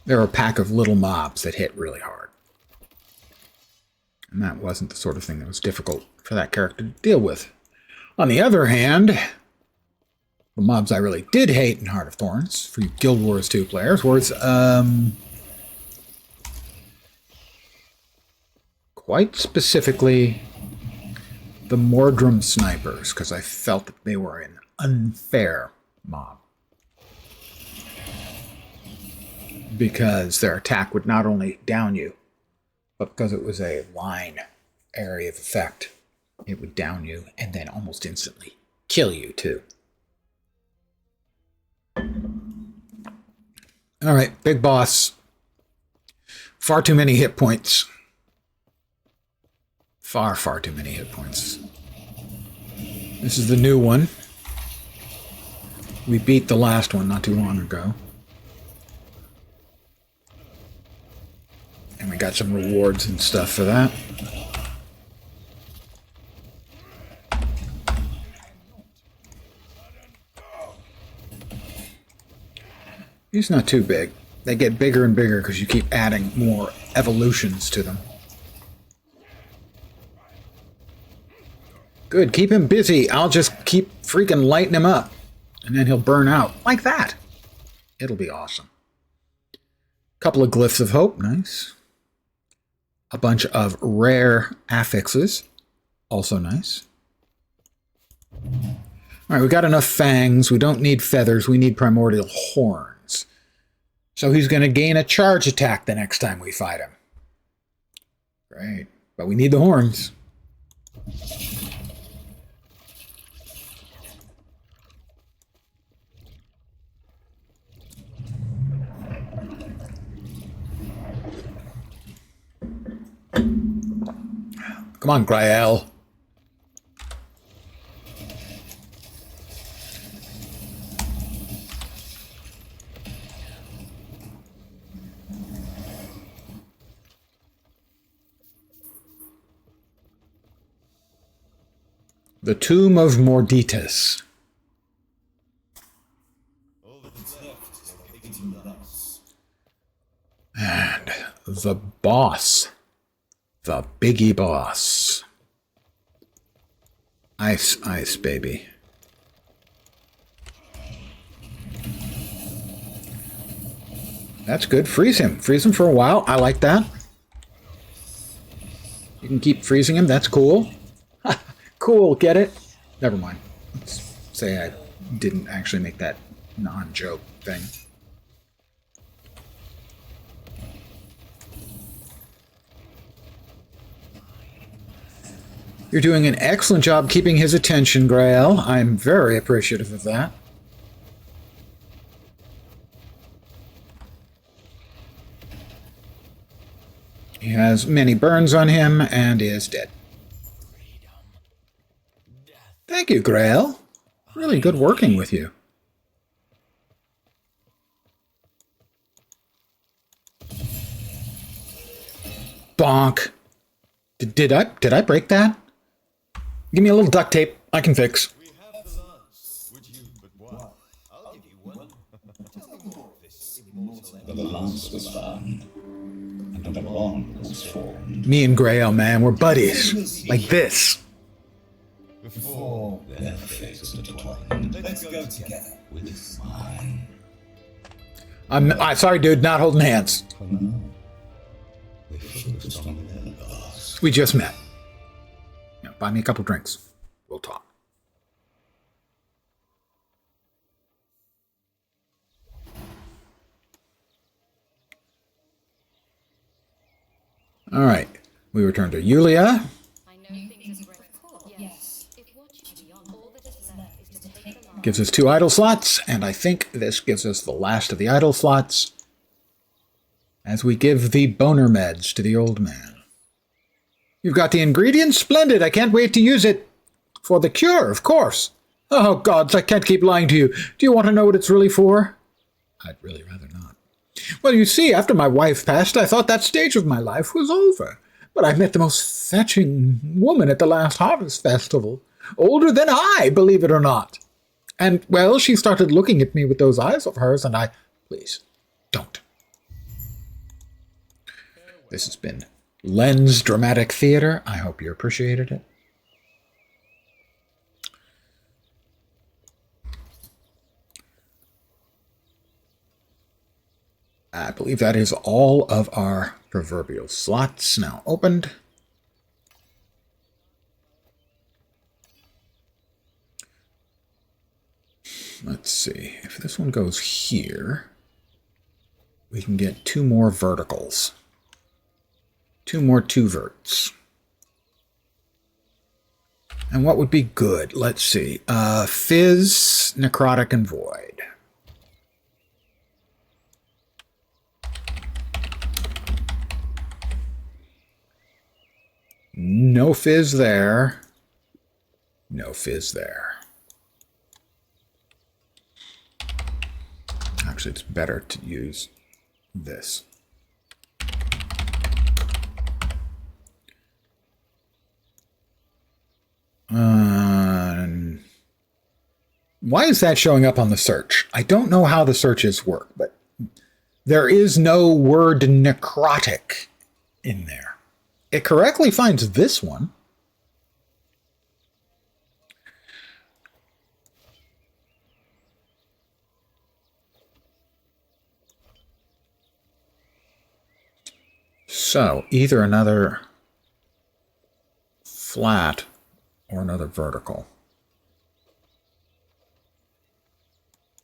There are a pack of little mobs that hit really hard. And that wasn't the sort of thing that was difficult for that character to deal with. On the other hand, the mobs I really did hate in Heart of Thorns, for you Guild Wars 2 players, was quite specifically the Mordrum snipers, because I felt that they were an unfair mob. Because their attack would not only down you, but because it was a line area of effect, it would down you and then almost instantly kill you too. All right, big boss. Far too many hit points. Far too many hit points. This is the new one. We beat the last one not too long ago. And we got some rewards and stuff for that. He's not too big. They get bigger and bigger because you keep adding more evolutions to them. Good, keep him busy. I'll just keep freaking lighting him up. And then he'll burn out. Like that. It'll be awesome. Couple of glyphs of hope. Nice. A bunch of rare affixes. Also nice. Alright, we got enough fangs. We don't need feathers. We need primordial horns. So he's going to gain a charge attack the next time we fight him. Great. But we need the horns. Come on, Grael. The Tomb of Morditas. And the boss. The biggie boss. Ice, ice, baby. That's good. Freeze him. Freeze him for a while. I like that. You can keep freezing him. That's cool. Cool, get it? Never mind. Let's say I didn't actually make that non-joke thing. You're doing an excellent job keeping his attention, Grael. I'm very appreciative of that. He has many burns on him and is dead. Thank you, Grael. Really good working with you. Bonk. Did I break that? Give me a little duct tape. I can fix. We have the lance. Would you but one? I'll give you one. Tell me more of this immortal The lance was found, and a bond was formed. Me and Grael, man, we're buddies. Like this. before. Their fates intertwined Let's go together. with mine. I'm sorry, dude, not holding hands. For now, they focused on their past. We just met. Yeah, buy me a couple drinks. We'll talk. All right. We return to Yulia. I know things are great. Yes. If watching beyond all that is left is to take the line. Gives us 2 idle slots, and I think this gives us the last of the idle slots as we give the boner meds to the old man. You've got the ingredients? Splendid. I can't wait to use it. For the cure, of course. Oh, gods, I can't keep lying to you. Do you want to know what it's really for? I'd really rather not. Well, you see, after my wife passed, I thought that stage of my life was over. But I met the most fetching woman at the last harvest festival. Older than I, believe it or not. And, well, she started looking at me with those eyes of hers, and I... Please, don't. This has been Lens Dramatic Theater. I hope you appreciated it. I believe that is all of our proverbial slots now opened. Let's see. If this one goes here, we can get 2 more verticals. 2 more 2-verts. And what would be good? Let's see. Fizz, Necrotic, and Void. No fizz there. No fizz there. Actually, it's better to use this. Why is that showing up on the search? I don't know how the searches work, but there is no word necrotic in there. It correctly finds this one. So, either another flat or another vertical.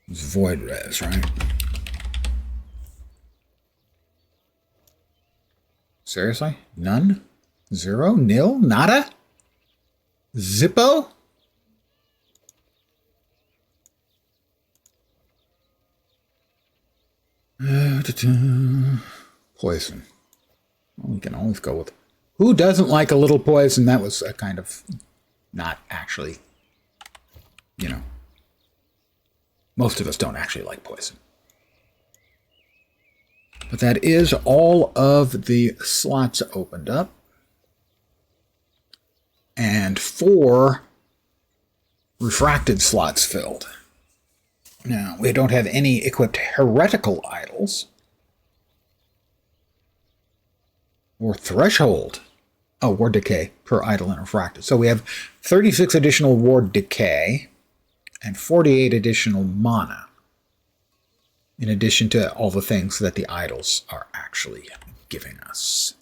It's void res, right? Seriously? None? Zero? Nil? Nada? Zippo? Poison. Well, we can always go with... Who doesn't like a little poison? That was a kind of... Not actually... You know... Most of us don't actually like poison. But that is all of the slots opened up. And 4 refracted slots filled. Now, we don't have any equipped heretical idols. Or threshold. Oh, ward decay per idol and refracted. So we have 36 additional ward decay and 48 additional mana. In addition to all the things that the idols are actually giving us.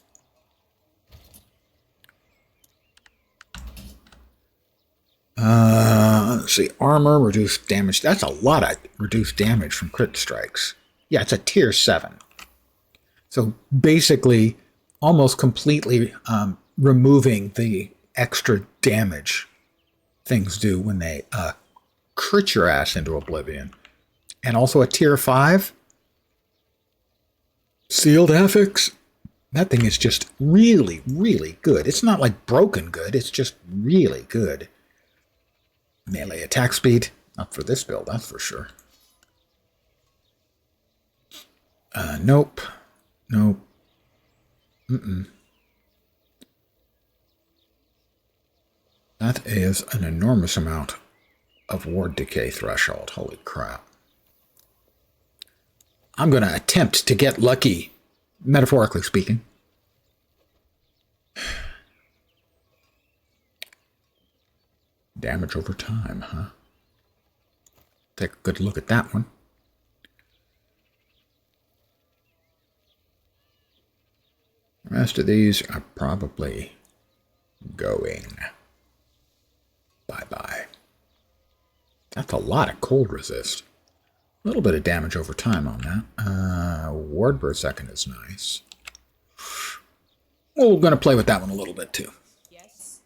Let's see. Armor, reduced damage. That's a lot of reduced damage from crit strikes. Yeah, it's a tier 7. So basically, almost completely removing the extra damage things do when they crit your ass into oblivion. And also a tier 5. Sealed affix. That thing is just really, really good. It's not like broken good. It's just really good. Melee attack speed. Not for this build, that's for sure. Nope. Nope. That is an enormous amount of ward decay threshold. Holy crap. I'm going to attempt to get lucky, metaphorically speaking. Damage over time, huh? Take a good look at that one. The rest of these are probably going bye-bye. That's a lot of cold resist. A little bit of damage over time on that. Ward per second is nice. Well, we're going to play with that one a little bit too. Yes.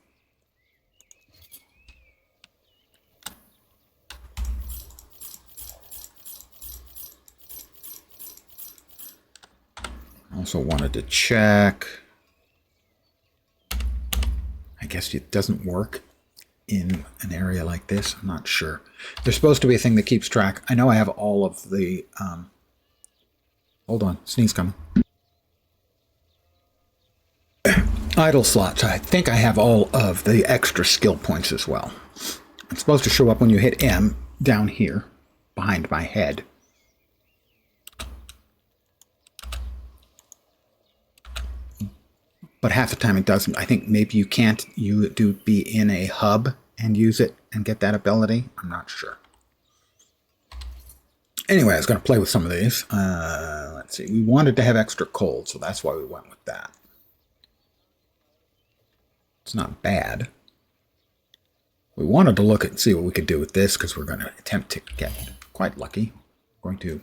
Also wanted to check. I guess it doesn't work in an area like this. I'm not sure. There's supposed to be a thing that keeps track. I know I have all of the... hold on. Sneeze coming. Idle slots. I think I have all of the extra skill points as well. It's supposed to show up when you hit M down here behind my head. But half the time it doesn't. I think maybe you can't be in a hub and use it and get that ability. I'm not sure. Anyway, I was going to play with some of these. Let's see. We wanted to have extra cold, so that's why we went with that. It's not bad. We wanted to look and see what we could do with this because we're going to attempt to get quite lucky. We're going to...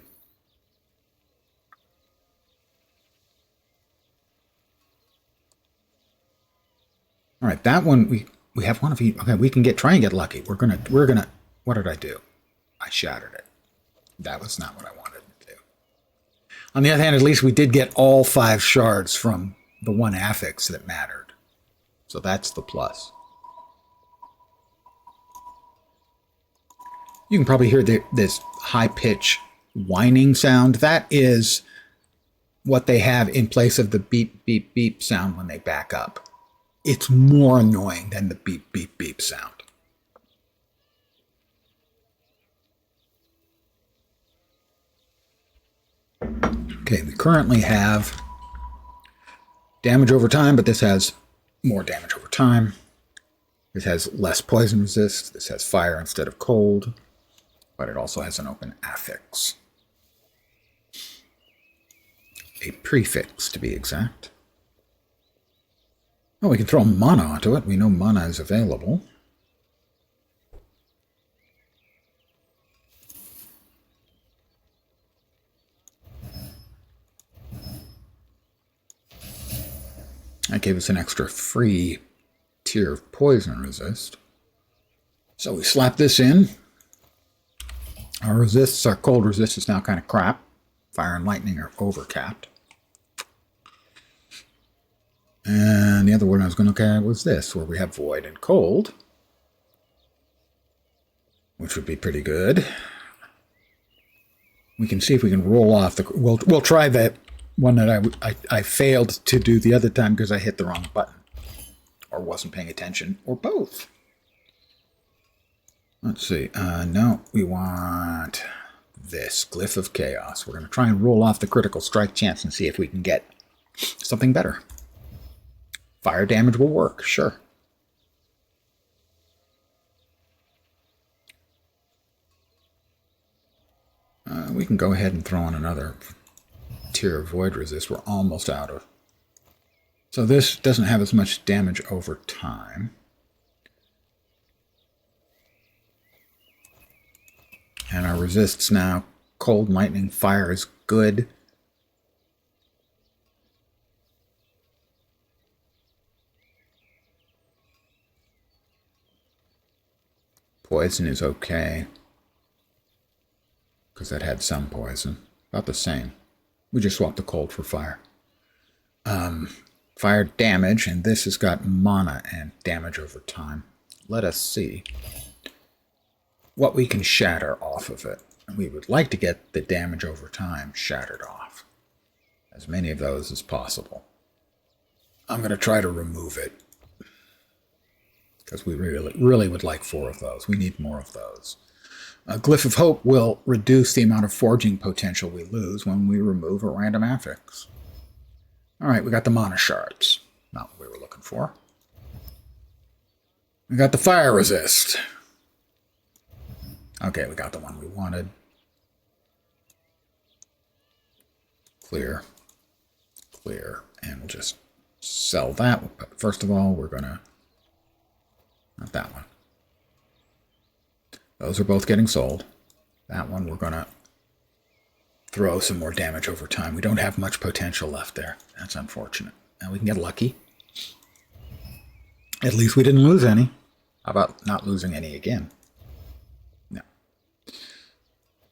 All right, that one we have one of each. Okay, we can try and get lucky. We're gonna. What did I do? I shattered it. That was not what I wanted to do. On the other hand, at least we did get all 5 shards from the one affix that mattered. So that's the plus. You can probably hear this high pitch whining sound. That is what they have in place of the beep beep beep sound when they back up. It's more annoying than the beep, beep, beep sound. Okay, we currently have damage over time, but this has more damage over time. This has less poison resist. This has fire instead of cold, but it also has an open affix. A prefix, to be exact. Oh, we can throw mana onto it. We know mana is available. That gave us an extra free tier of poison resist. So we slap this in. Our cold resist is now kind of crap. Fire and lightning are overcapped. And the other one I was going to look at was this, where we have void and cold, which would be pretty good. We can see if we can roll off the... We'll try that one that I failed to do the other time because I hit the wrong button. Or wasn't paying attention, or both. Let's see. No, we want this, Glyph of Chaos. We're going to try and roll off the critical strike chance and see if we can get something better. Fire damage will work, sure. We can go ahead and throw in another tier of void resist. We're almost out of. So this doesn't have as much damage over time. And our resists now. Cold, lightning, fire is good. Poison is okay. Because that had some poison. About the same. We just swapped the cold for fire. Fire damage, and this has got mana and damage over time. Let us see what we can shatter off of it. We would like to get the damage over time shattered off. As many of those as possible. I'm going to try to remove it. Because we really would like 4 of those. We need more of those. Glyph of Hope will reduce the amount of forging potential we lose when we remove a random affix. Alright, we got the mana shards. Not what we were looking for. We got the fire resist. Okay, we got the one we wanted. Clear. Clear. And we'll just sell that. But first of all, we're going to... Not that one. Those are both getting sold. That one we're going to throw some more damage over time. We don't have much potential left there. That's unfortunate. Now we can get lucky. At least we didn't lose any. How about not losing any again? No.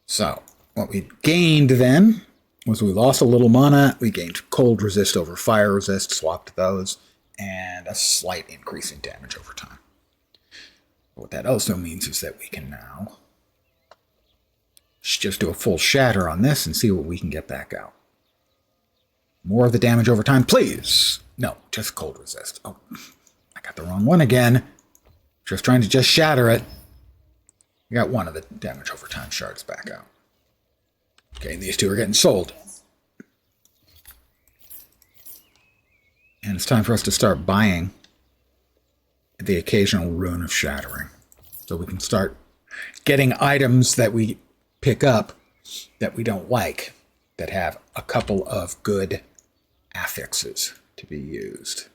So, what we gained then was we lost a little mana. We gained cold resist over fire resist, swapped those, and a slight increase in damage over time. What that also means is that we can now just do a full shatter on this and see what we can get back out. More of the damage over time, please. No, just cold resist. Oh, I got the wrong one again. Just trying to just shatter it. We got one of the damage over time shards back out. Okay, and these two are getting sold. And it's time for us to start buying the occasional rune of shattering. So we can start getting items that we pick up that we don't like, that have a couple of good affixes to be used.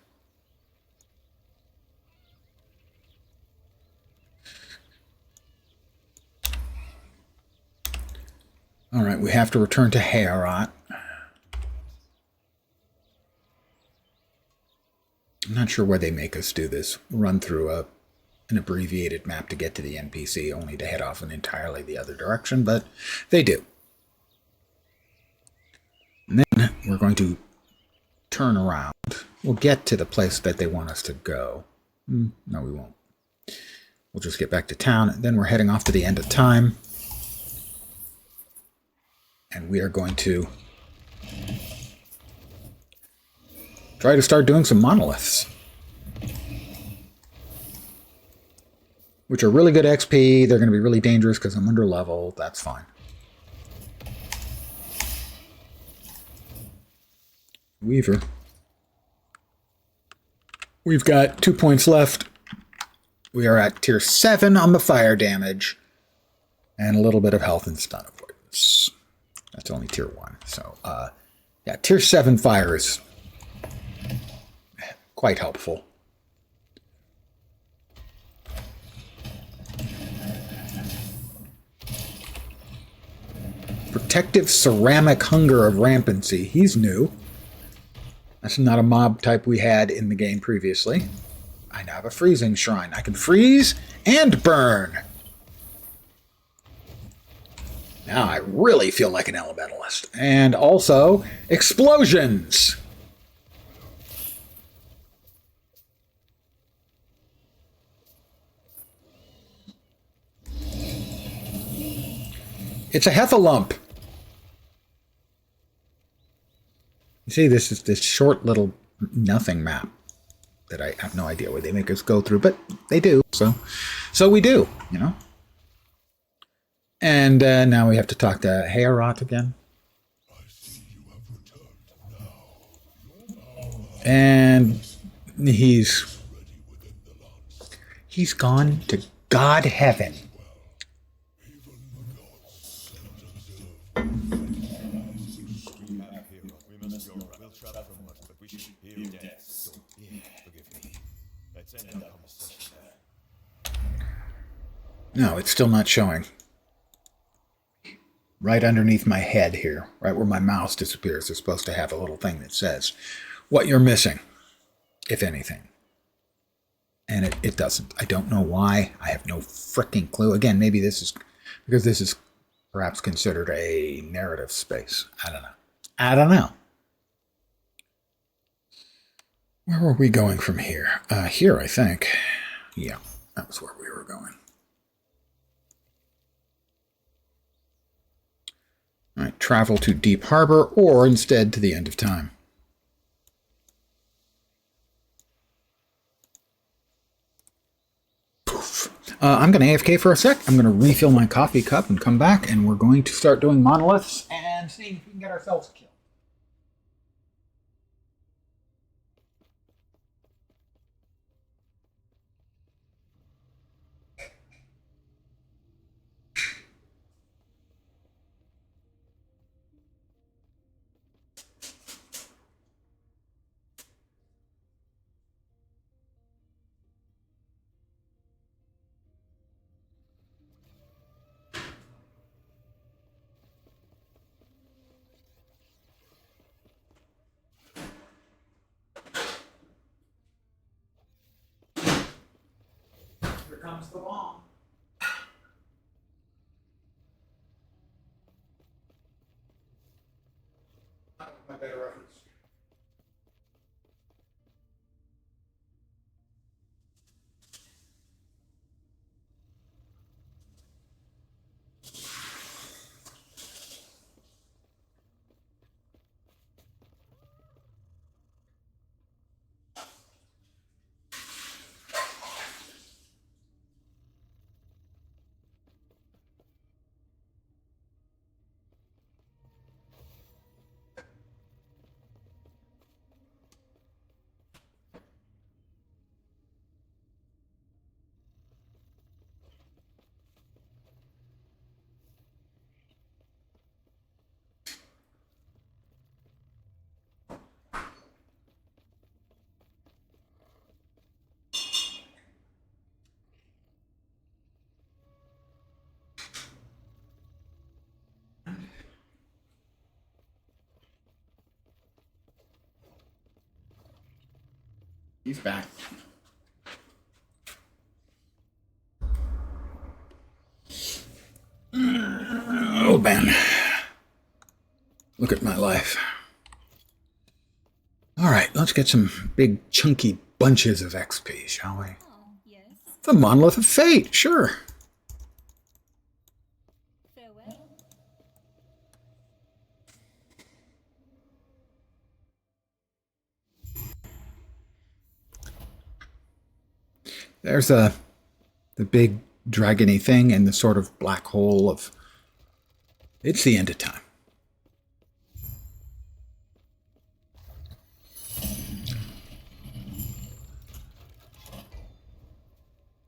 All right, we have to return to Heorot. I'm not sure why they make us do this. Run through an abbreviated map to get to the NPC, only to head off in entirely the other direction, but they do. And then we're going to turn around. We'll get to the place that they want us to go. No, we won't. We'll just get back to town, and then we're heading off to the end of time. And we are going to try to start doing some monoliths, which are really good XP. They're going to be really dangerous because I'm under level. That's fine. Weaver. We've got 2 points left. We are at tier 7 on the fire damage and a little bit of health and stun avoidance. That's only tier 1. So, yeah, tier 7 fire is quite helpful. Protective ceramic hunger of rampancy. He's new. That's not a mob type we had in the game previously. I now have a freezing shrine. I can freeze and burn. Now I really feel like an elementalist. And also, explosions! It's a heffalump. You see, this is this short little nothing map that I have no idea where they make us go through, but they do. So we do, you know. And now we have to talk to Heorot again. And he's gone to God heaven. No, it's still not showing. Right underneath my head here, right where my mouse disappears, they're supposed to have a little thing that says what you're missing, if anything. And it doesn't. I don't know why. I have no freaking clue. Again, maybe this is because this is perhaps considered a narrative space. I don't know. Where were we going from here? Here, I think. Yeah, that was where we were going. All right, travel to Deep Harbor, or instead to the end of time. Poof. I'm going to AFK for a sec. I'm going to refill my coffee cup and come back, and we're going to start doing monoliths and see if we can get ourselves killed. Here comes the bomb. My better efforts. He's back. Oh, Ben. Look at my life. All right, let's get some big, chunky bunches of XP, shall we? Oh, yes. The Monolith of Fate, sure. Farewell. There's the big dragony thing and the sort of black hole of... It's the end of time.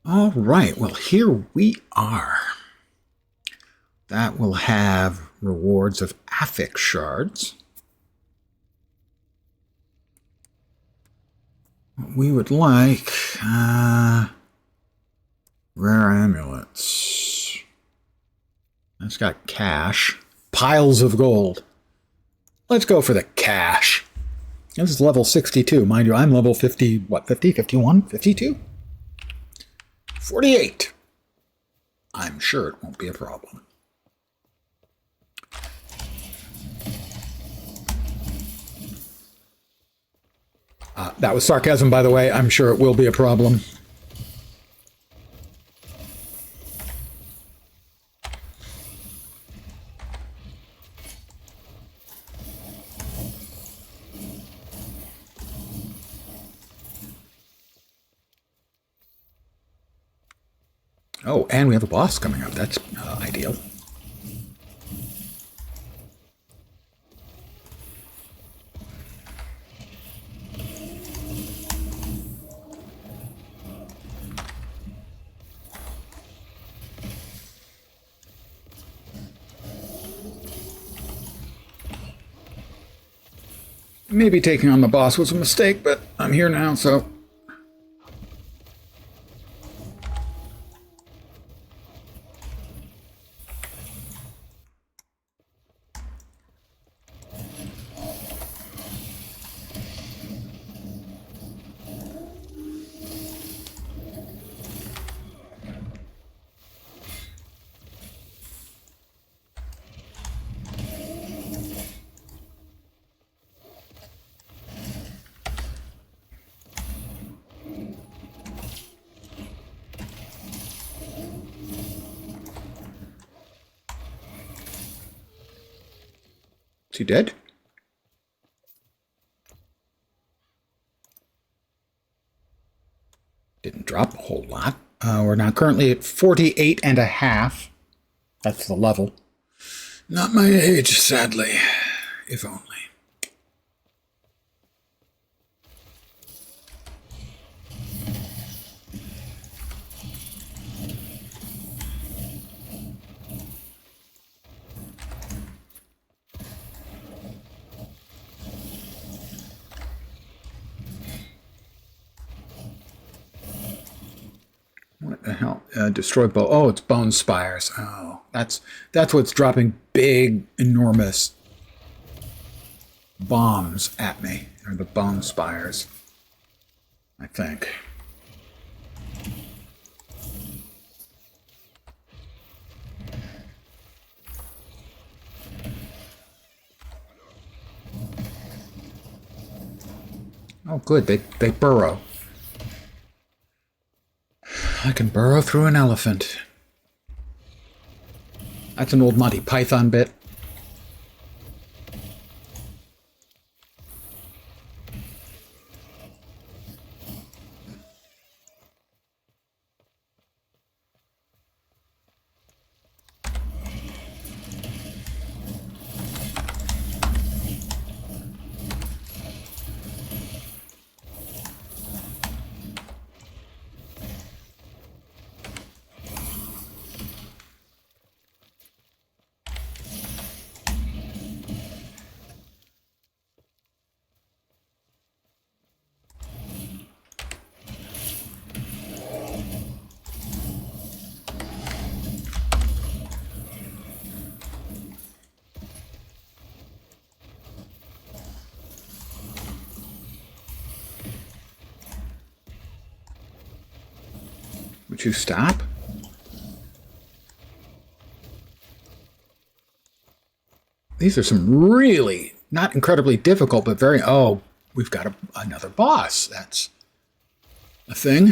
All right, well, here we are. That will have rewards of affix shards. What we would like, rare amulets. That's got cash. Piles of gold. Let's go for the cash. This is level 62. Mind you, I'm level 50, what, 50, 51, 52? 48. I'm sure it won't be a problem. That was sarcasm, by the way. I'm sure it will be a problem. Oh, and we have a boss coming up. That's ideal. Maybe taking on the boss was a mistake, but I'm here now, so... Is he dead? Didn't drop a whole lot. We're now currently at 48 and a half. That's the level. Not my age, sadly. If only. What the hell? Destroy bow. Oh, it's bone spires. Oh, that's what's dropping big, enormous bombs at me. Or the bone spires, I think. Oh, good. They burrow. I can burrow through an elephant. That's an old Monty Python bit. Would you stop? These are some really, not incredibly difficult, but very... Oh, we've got another boss. That's a thing.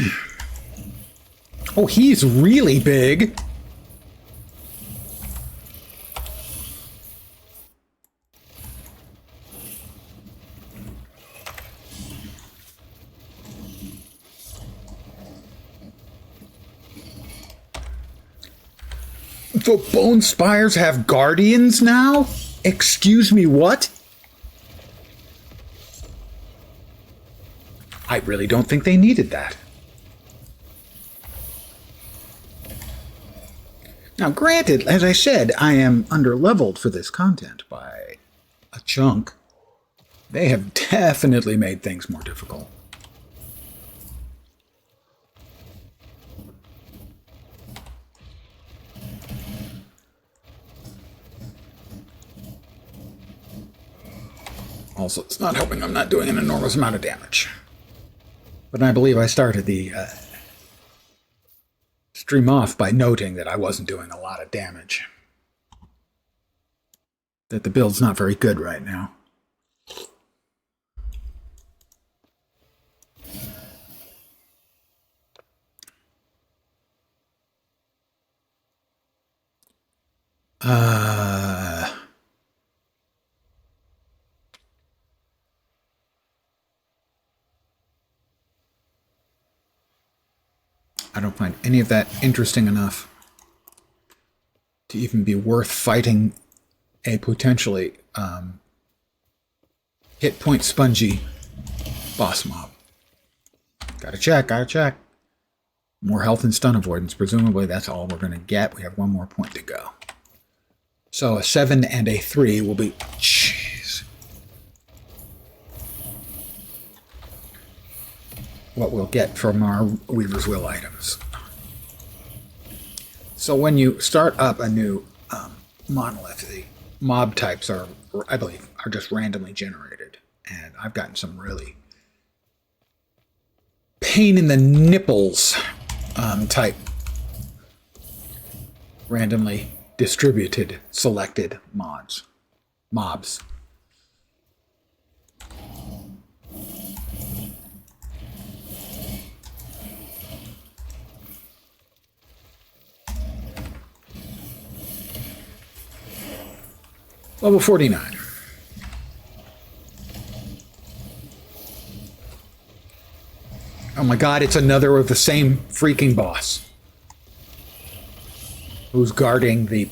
Oh, he's really big. The Bone Spires have guardians now? Excuse me, what? I really don't think they needed that. Now, granted, as I said, I am underleveled for this content by a chunk. They have definitely made things more difficult. Also, it's not helping I'm not doing an enormous amount of damage. But I believe I started the stream off by noting that I wasn't doing a lot of damage. That the build's not very good right now. I don't find any of that interesting enough to even be worth fighting a potentially hit point spongy boss mob. Gotta check. More health and stun avoidance. Presumably that's all we're going to get. We have one more point to go. So a 7 and a 3 will be... Jeez. What we'll get from our Weaver's Will items. So when you start up a new monolith, the mob types are, I believe, are just randomly generated. And I've gotten some really pain in the nipples type randomly distributed selected mobs. Level 49. Oh my god, it's another of the same freaking boss. Who's guarding the...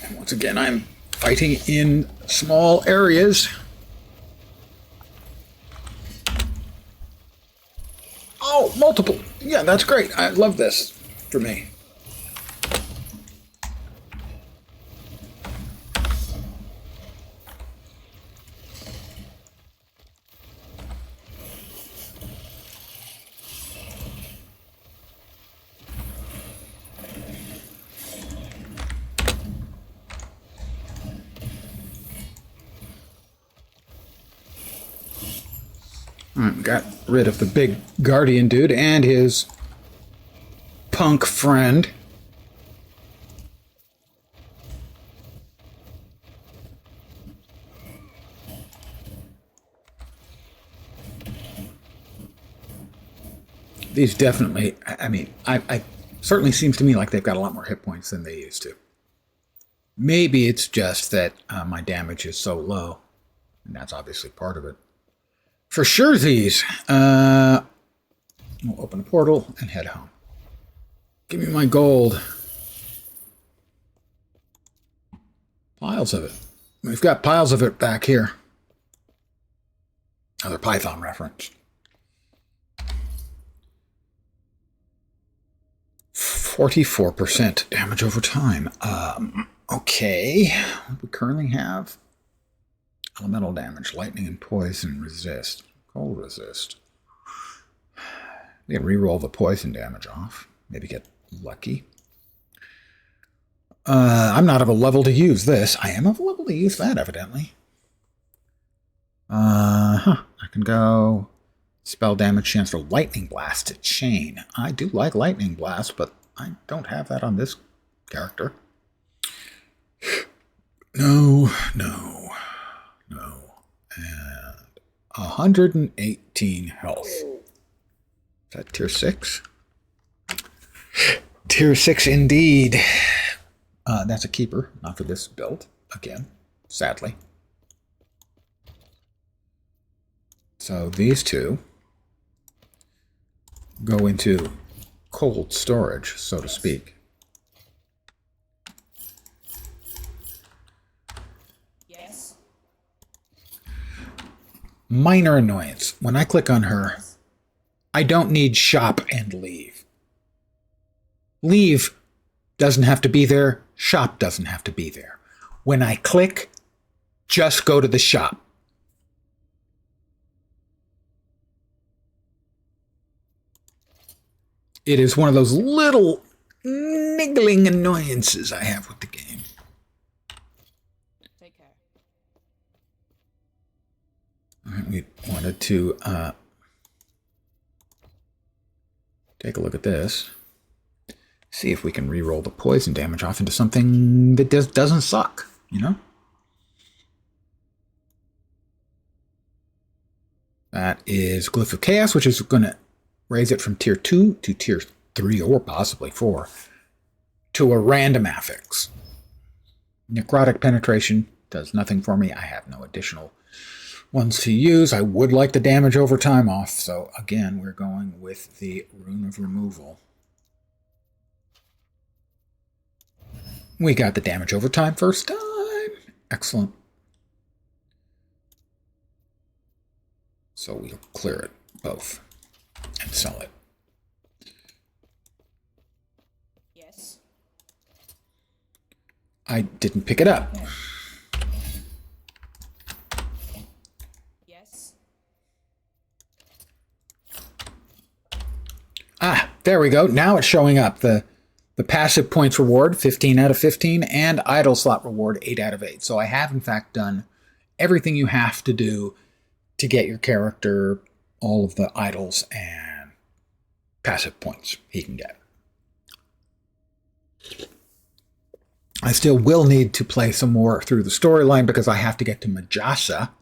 And once again, I'm fighting in small areas. Oh, multiple. Yeah, that's great. I love this for me. Got rid of the big guardian dude and his punk friend. These definitely, I mean, I certainly seems to me like they've got a lot more hit points than they used to. Maybe it's just that my damage is so low, and that's obviously part of it. For sure, these. We'll open a portal and head home. Give me my gold. Piles of it. We've got piles of it back here. Another Python reference. 44% damage over time. Okay. We currently have elemental damage, lightning and poison resist, cold resist. We can reroll the poison damage off. Maybe get lucky. I'm not of a level to use this. I am of a level to use that, evidently. I can go spell damage chance for lightning blast to chain. I do like lightning blast, but I don't have that on this character. No. And 118 health. Is that tier 6? Tier 6 indeed. That's a keeper, not for this build, again, sadly. So these two go into cold storage, so to speak. Minor annoyance. When I click on her, I don't need shop and leave. Leave doesn't have to be there. Shop doesn't have to be there. When I click, just go to the shop. It is one of those little niggling annoyances I have with the game. wanted to take a look at this. See if we can re-roll the poison damage off into something that doesn't suck, you know? That is Glyph of Chaos, which is going to raise it from tier 2 to tier 3 or possibly 4 to a random affix. Necrotic Penetration does nothing for me. I have no additional ones to use. I would like the damage over time off, so again, we're going with the Rune of Removal. We got the damage over time first time. Excellent. So we'll clear it both and sell it. Yes. I didn't pick it up. Yes. Ah, there we go. Now it's showing up. The passive points reward, 15 out of 15, and idle slot reward, 8 out of 8. So I have, in fact, done everything you have to do to get your character all of the idols and passive points he can get. I still will need to play some more through the storyline because I have to get to Majasa,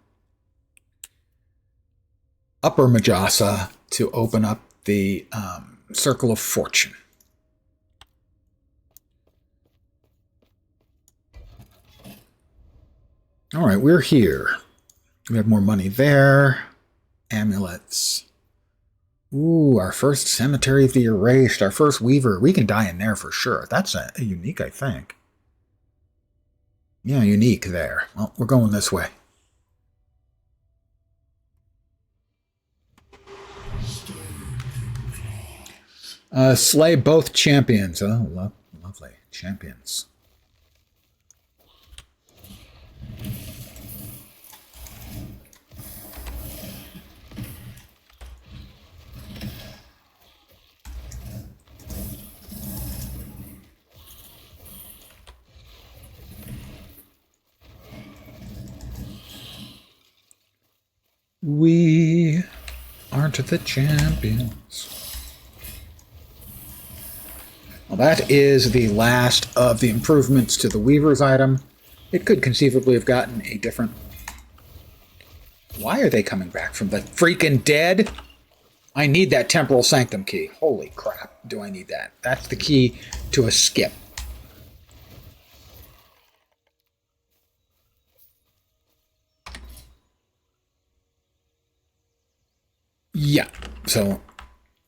Upper Majasa, to open up the Circle of Fortune. All right, we're here. We have more money there. Amulets. Ooh, our first Cemetery of the Erased, our first Weaver. We can die in there for sure. That's a unique, I think. Yeah, unique there. Well, we're going this way. Slay both champions. Oh, lovely. Champions. We aren't the champions. Well, that is the last of the improvements to the Weaver's item. It could conceivably have gotten a different... Why are they coming back from the freaking dead? I need that Temporal Sanctum key. Holy crap, do I need that? That's the key to a skip. Yeah, so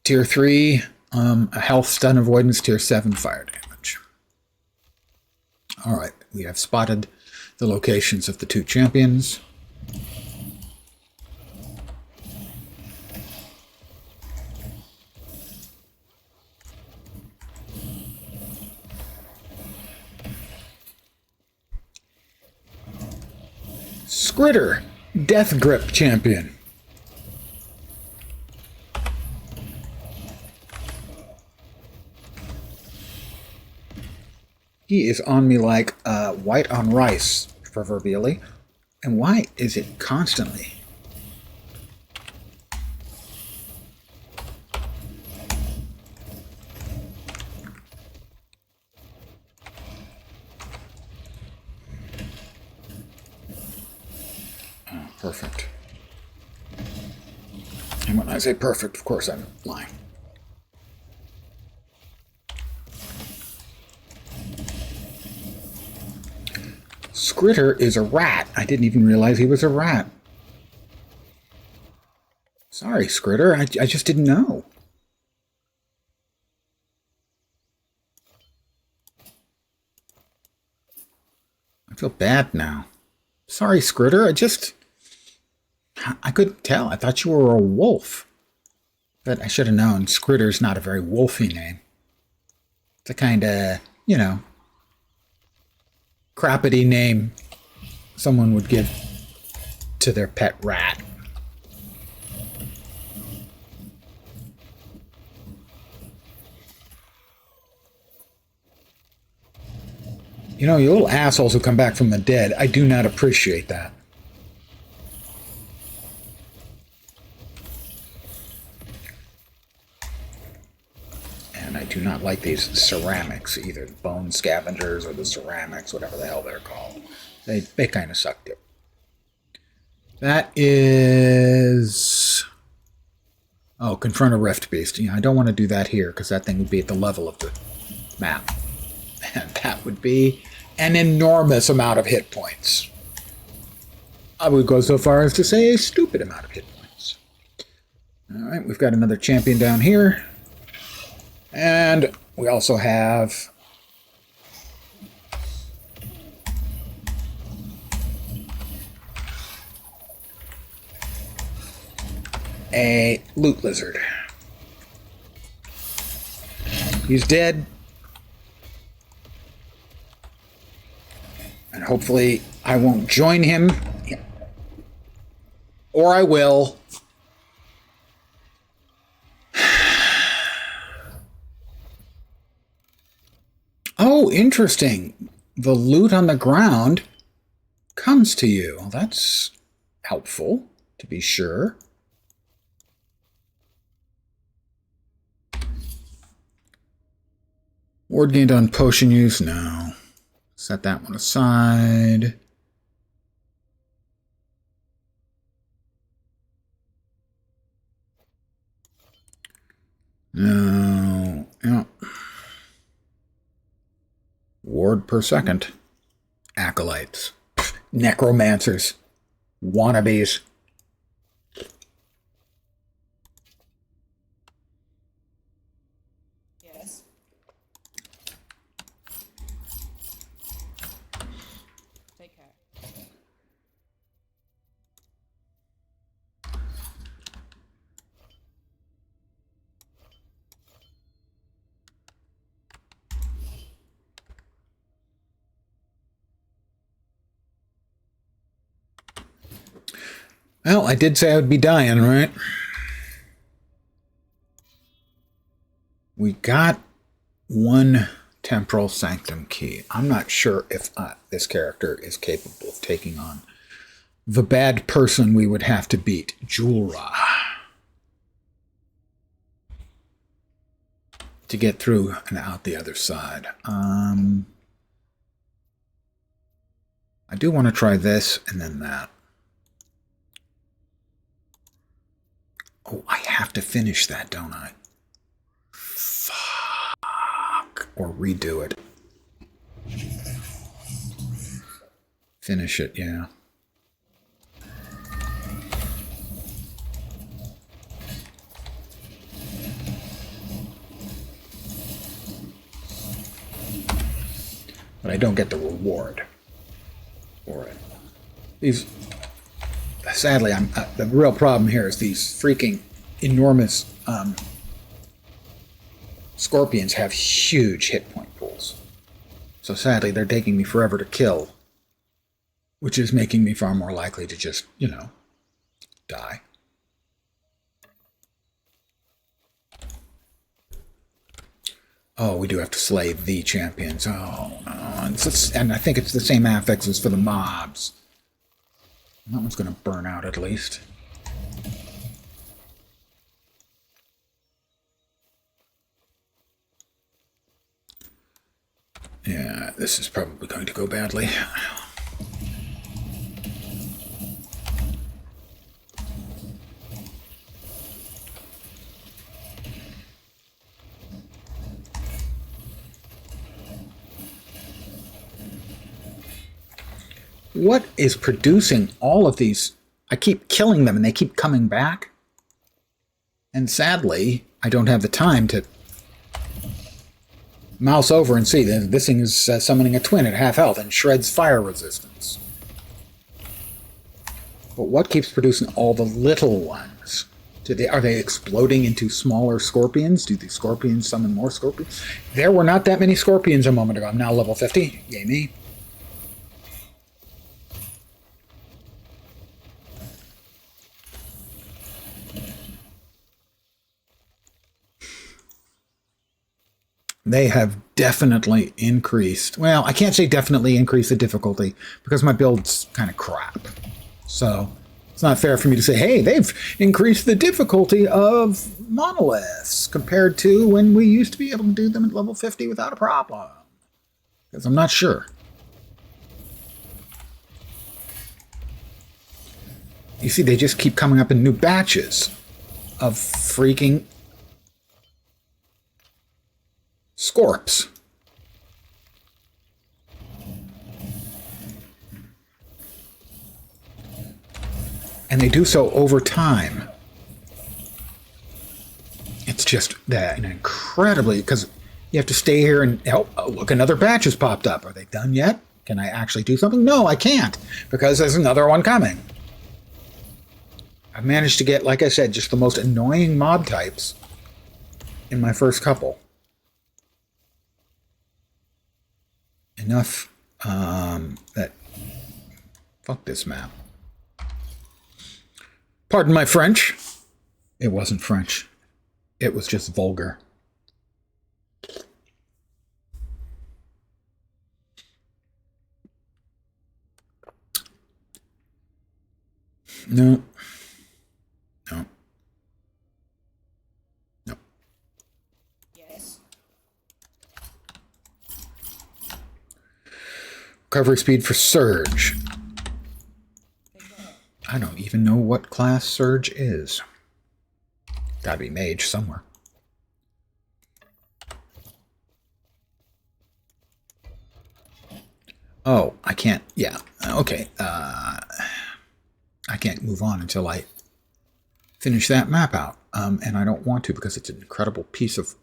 tier 3, a health stun avoidance, tier 7 fire damage. Alright, we have spotted the locations of the two champions. Skritter, Death Grip champion. He is on me like white on rice, proverbially. And why is it constantly? Oh, perfect. And when I say perfect, of course I'm lying. Skritter is a rat. I didn't even realize he was a rat. Sorry, Skritter. I just didn't know. I feel bad now. Sorry, Skritter. I couldn't tell. I thought you were a wolf. But I should have known. Skritter's not a very wolfy name. It's a kind of, you know, crappity name someone would give to their pet rat. You know, you little assholes who come back from the dead, I do not appreciate that. And I do not like these ceramics, either the bone scavengers or the ceramics, whatever the hell they're called. They kind of suck too. That is... Oh, confront a rift beast. Yeah, I don't want to do that here because that thing would be at the level of the map. And that would be an enormous amount of hit points. I would go so far as to say a stupid amount of hit points. Alright, we've got another champion down here. And we also have a loot lizard. He's dead. And hopefully I won't join him. Or I will. Oh, interesting. The loot on the ground comes to you. Well, that's helpful, to be sure. Ward gained on potion use? No. Set that one aside. No. Yeah. Ward per second. Acolytes. Necromancers. Wannabes. Yes. Take care. Well, I did say I would be dying, right? We got one temporal sanctum key. I'm not sure if this character is capable of taking on the bad person we would have to beat, Julra, to get through and out the other side. I do want to try this and then that. Oh, I have to finish that, don't I? Fuck. Or redo it. Finish it, yeah. But I don't get the reward for it. These... Sadly, the real problem here is these freaking enormous scorpions have huge hit point pools. So sadly, they're taking me forever to kill, which is making me far more likely to just, you know, die. Oh, we do have to slay the champions. Oh, no. And I think it's the same affix as for the mobs. That one's going to burn out at least. Yeah, this is probably going to go badly. What is producing all of these? I keep killing them and they keep coming back. And sadly, I don't have the time to mouse over and see that this thing is summoning a twin at half health and shreds fire resistance. But what keeps producing all the little ones? Are they exploding into smaller scorpions? Do the scorpions summon more scorpions? There were not that many scorpions a moment ago. I'm now level 50. Yay me. They have definitely increased. Well, I can't say definitely increased the difficulty because my build's kind of crap. So It's not fair for me to say, hey, they've increased the difficulty of monoliths compared to when we used to be able to do them at level 50 without a problem. Because I'm not sure. You see, they just keep coming up in new batches of freaking scorps. And they do so over time. It's just that incredibly, because you have to stay here and help. Oh, look, another batch has popped up. Are they done yet? Can I actually do something? No, I can't, because there's another one coming. I've managed to get, like I said, just the most annoying mob types in my first couple. Enough that... Fuck this map. Pardon my French. It wasn't French. It was just vulgar. No. No. No. Yes. Recovery speed for Surge. I don't even know what class Surge is. Gotta be mage somewhere. Oh, I can't. Yeah. Okay. I can't move on until I finish that map out. And I don't want to because it's an incredible piece of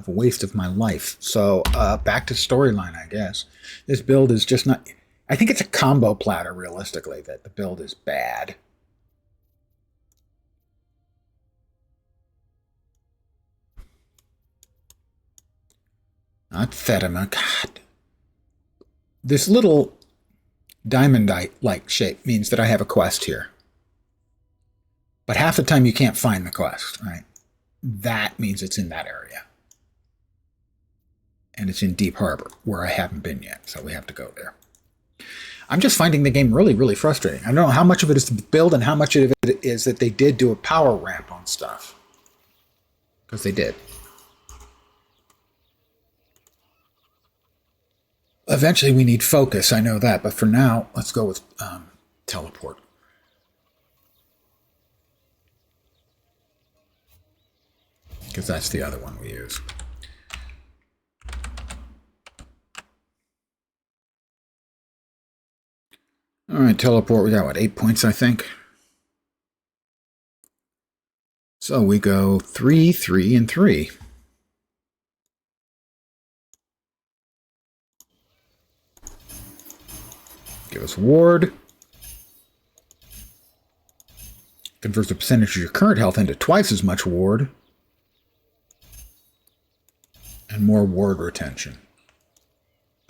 waste of my life. So back to storyline, I guess. This build is just not... I think it's a combo platter, realistically, that the build is bad. Not Fatima. God. This little diamondite-like shape means that I have a quest here. But half the time you can't find the quest, right? That means it's in that area. And it's in Deep Harbor, where I haven't been yet, so we have to go there. I'm just finding the game really, really frustrating. I don't know how much of it is to build and how much of it is that they did do a power ramp on stuff. Because they did. Eventually we need focus, I know that, but for now, let's go with teleport. Because that's the other one we use. All right, teleport, we got, what, 8 points, I think? So we go 3, 3, and 3. Give us ward. Converts the percentage of your current health into twice as much ward. And more ward retention.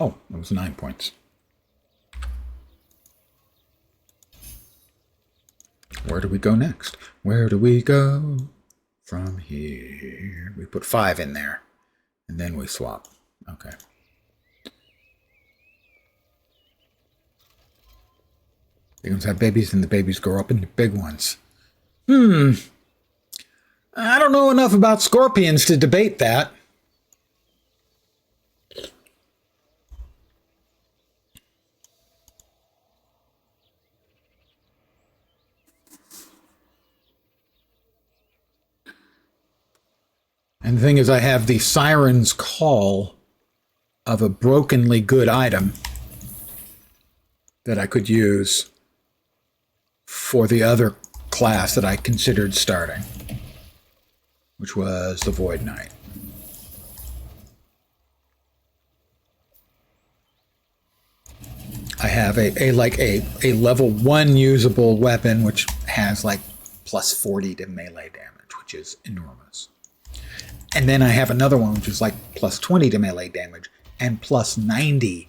Oh, that was 9 points. Where do we go next? Where do we go from here? We put 5 in there. And then we swap. Okay. Big ones have babies and the babies grow up into big ones. I don't know enough about scorpions to debate that. And the thing is, I have the Siren's Call of a brokenly good item that I could use for the other class that I considered starting, which was the Void Knight. I have a level 1 usable weapon which has like plus 40 to melee damage, which is enormous. And then I have another one which is like plus 20 to melee damage and plus 90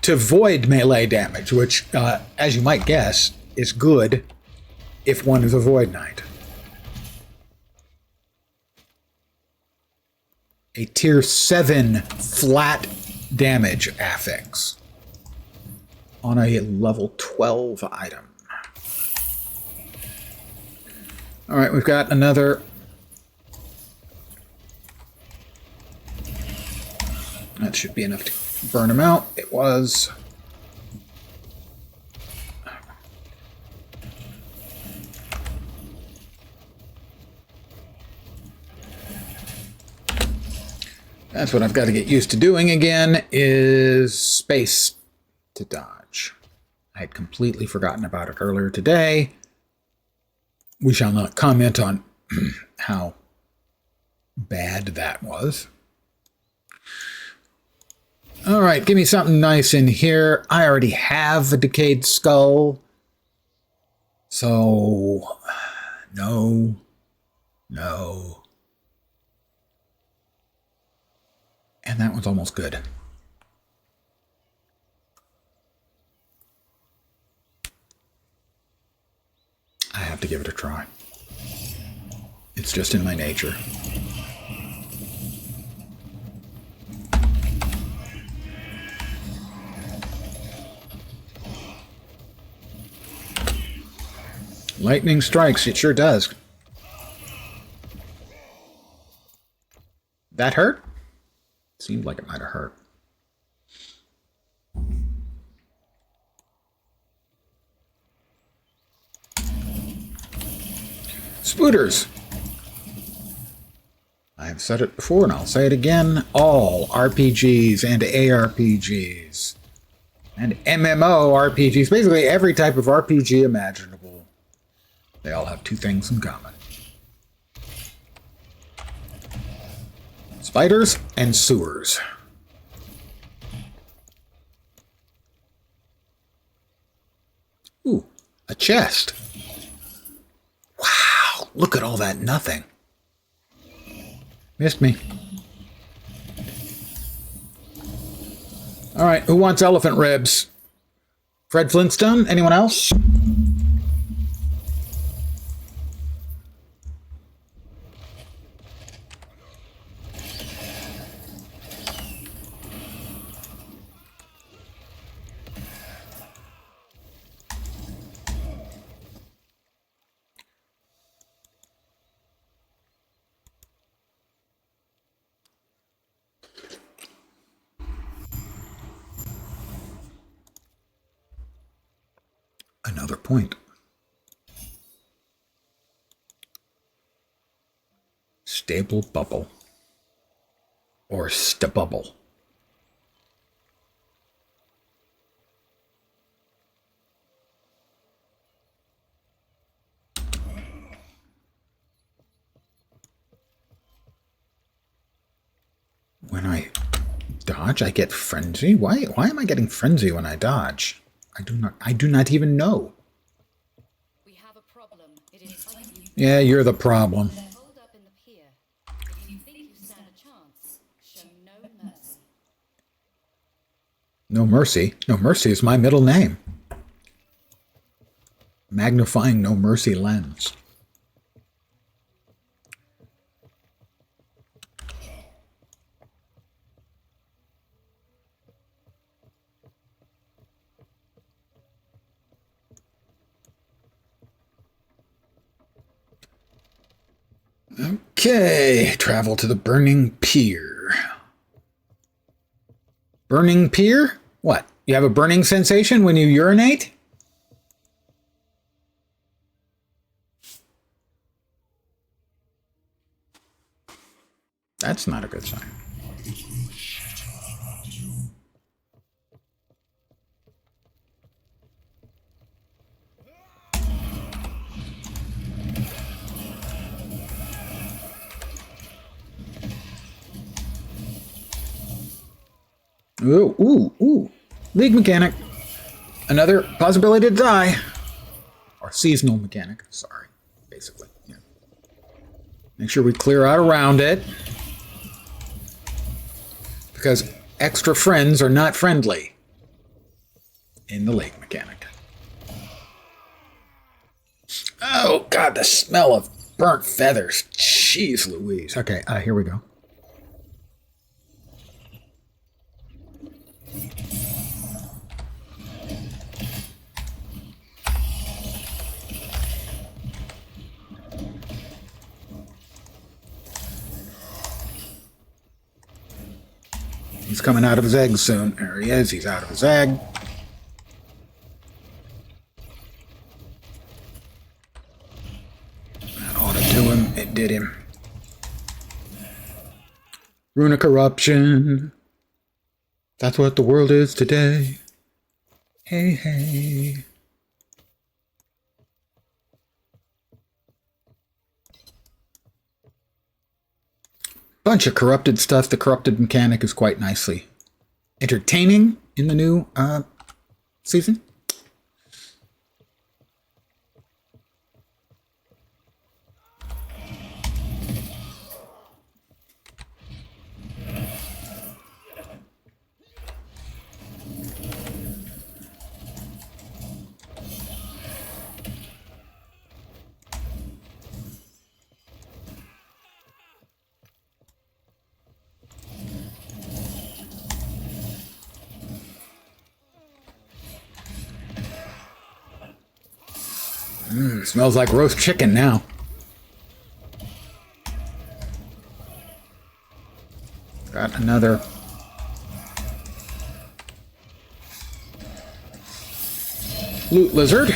to void melee damage, which, as you might guess, is good if one is a Void Knight. A tier 7 flat damage affix on a level 12 item. All right, we've got another. That should be enough to burn him out. It was. That's what I've got to get used to doing again, is space to dodge. I had completely forgotten about it earlier today. We shall not comment on how bad that was. All right, give me something nice in here. I already have a decayed skull. So, no. And that one's almost good. I have to give it a try. It's just in my nature. Lightning strikes, it sure does. That hurt? Seemed like it might have hurt. Spooters. I've said it before and I'll say it again. All RPGs and ARPGs and MMORPGs, basically every type of RPG imaginable, they all have two things in common. Spiders and sewers. Ooh, a chest. Wow, look at all that nothing. Missed me. All right, who wants elephant ribs? Fred Flintstone? Anyone else? Another point. Stable bubble. Or stabubble. When I dodge, I get frenzy? Why am I getting frenzy when I dodge? I do not even know. We have a problem. It is like you Yeah, you're the problem. hold up in the pier. If you think you stand a chance, show no mercy. No mercy. No mercy is my middle name. Magnifying no mercy lens. Okay, travel to the burning pier. Burning pier? What? You have a burning sensation when you urinate? That's not a good sign. Ooh. League mechanic. Another possibility to die. Or seasonal mechanic, sorry, basically. Yeah. Make sure we clear out around it. Because extra friends are not friendly in the league mechanic. Oh, God, the smell of burnt feathers. Jeez Louise. Okay, here we go. He's coming out of his egg soon. There he is. He's out of his egg. That ought to do him. It did him. Rune of corruption. That's what the world is today. Hey, hey. Bunch of corrupted stuff. The corrupted mechanic is quite nicely entertaining in the new season. Smells like roast chicken now. Got another. Loot lizard.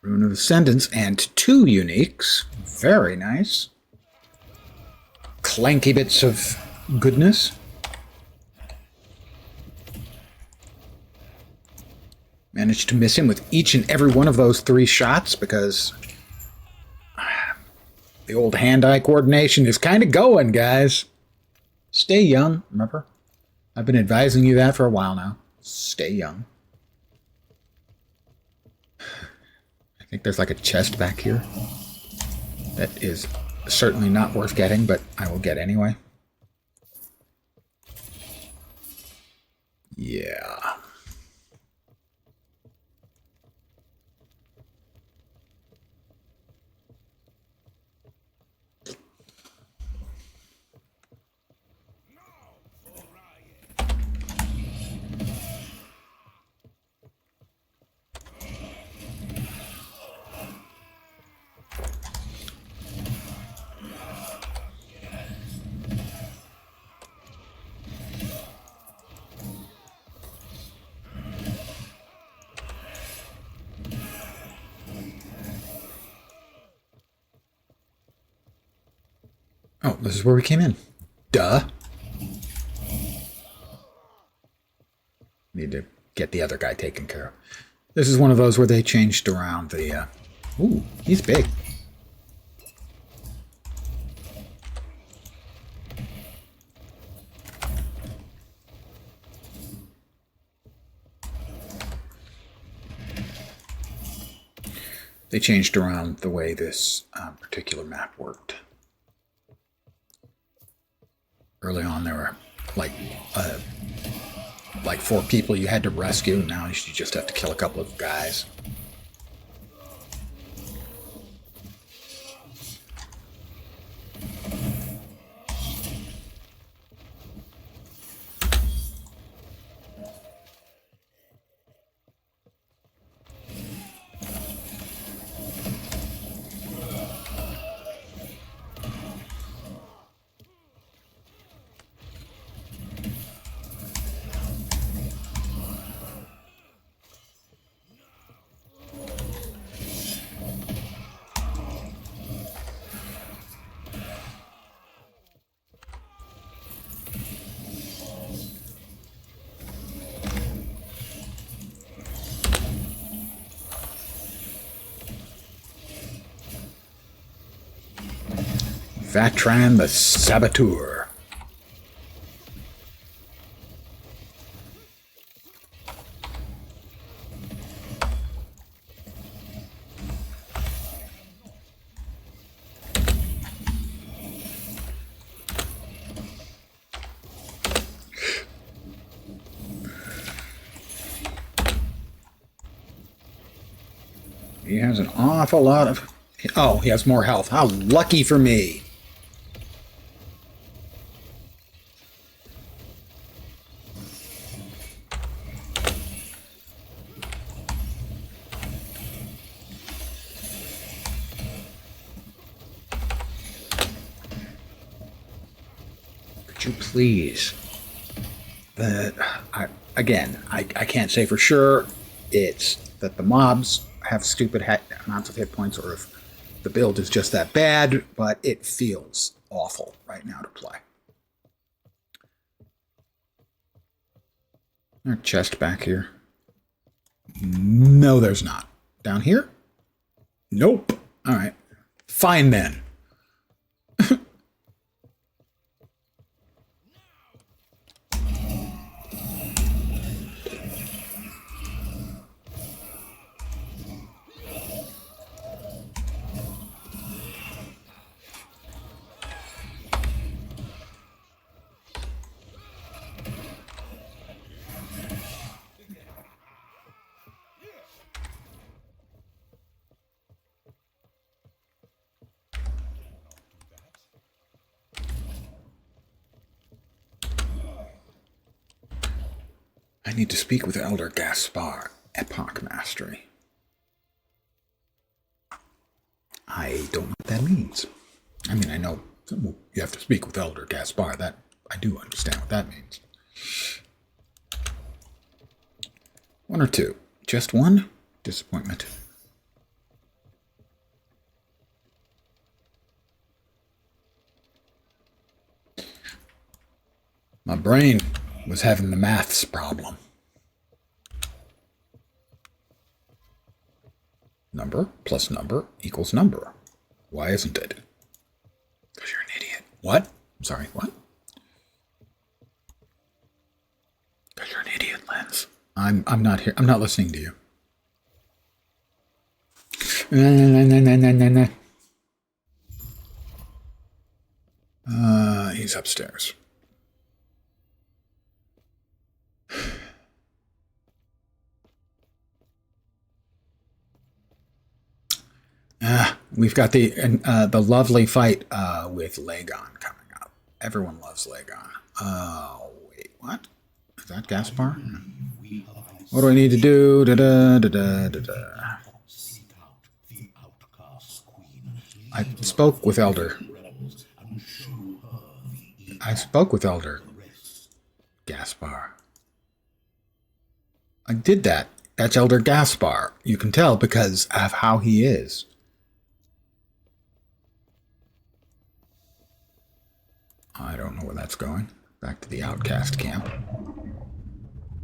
Rune of Ascendance and 2 uniques. Very nice. Clanky bits of goodness. Managed to miss him with each and every one of those 3 shots because the old hand-eye coordination is kind of going, guys. Stay young, remember? I've been advising you that for a while now. Stay young. I think there's like a chest back here that is certainly not worth getting, but I will get anyway. Yeah. Oh, this is where we came in. Duh. Need to get the other guy taken care of. This is one of those where they changed around the... Ooh, he's big. They changed around the way this particular map worked. Early on, there were like 4 people you had to rescue. Now you just have to kill a couple of guys. Vatran the Saboteur. He has an awful lot of... Oh, he has more health. How lucky for me. Would you please? I can't say for sure it's that the mobs have stupid amounts of hit points or if the build is just that bad, but it feels awful right now to play. Is there a chest back here? No, there's not. Down here? Nope. All right. Fine then. I need to speak with Elder Gaspar, Epoch Mastery. I don't know what that means. I mean, I know you have to speak with Elder Gaspar. That I do understand what that means. One or two? Just one? Disappointment. My brain was having the maths problem. Number plus number equals number. Why isn't it? Because you're an idiot. What? I'm sorry, what? Because you're an idiot, Lens. I'm not here. I'm not listening to you. He's upstairs. We've got the lovely fight with Lagon coming up. Everyone loves Lagon. Oh, wait, what? Is that Gaspar? What do I need to do? I spoke with Elder. Gaspar. I did that. That's Elder Gaspar. You can tell because of how he is. I don't know where that's going. Back to the outcast camp,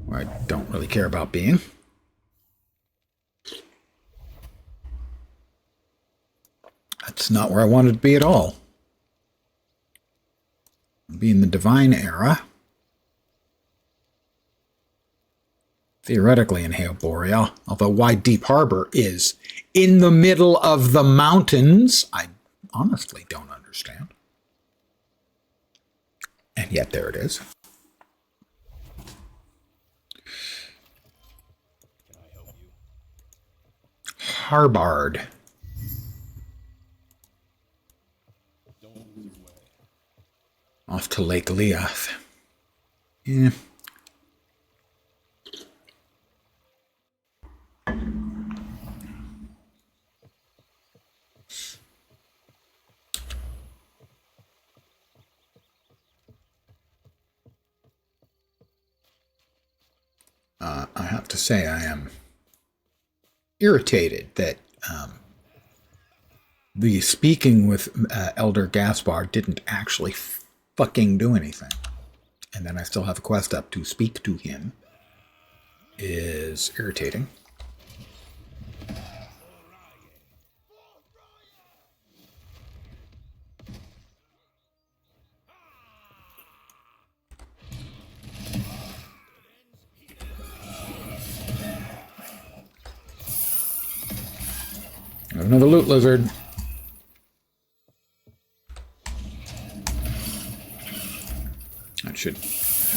where I don't really care about being. That's not where I wanted to be at all. I'll be in the Divine Era. Theoretically in Boreal, although why Deep Harbor is in the middle of the mountains, I honestly don't understand. And yet there it is. Can I help you? Harbard. Don't lose way. Off to Lake Leoth. Yeah. I have to say I am irritated that the speaking with Elder Gaspar didn't actually fucking do anything. And then I still have a quest up to speak to him. Is irritating. Another loot lizard. That should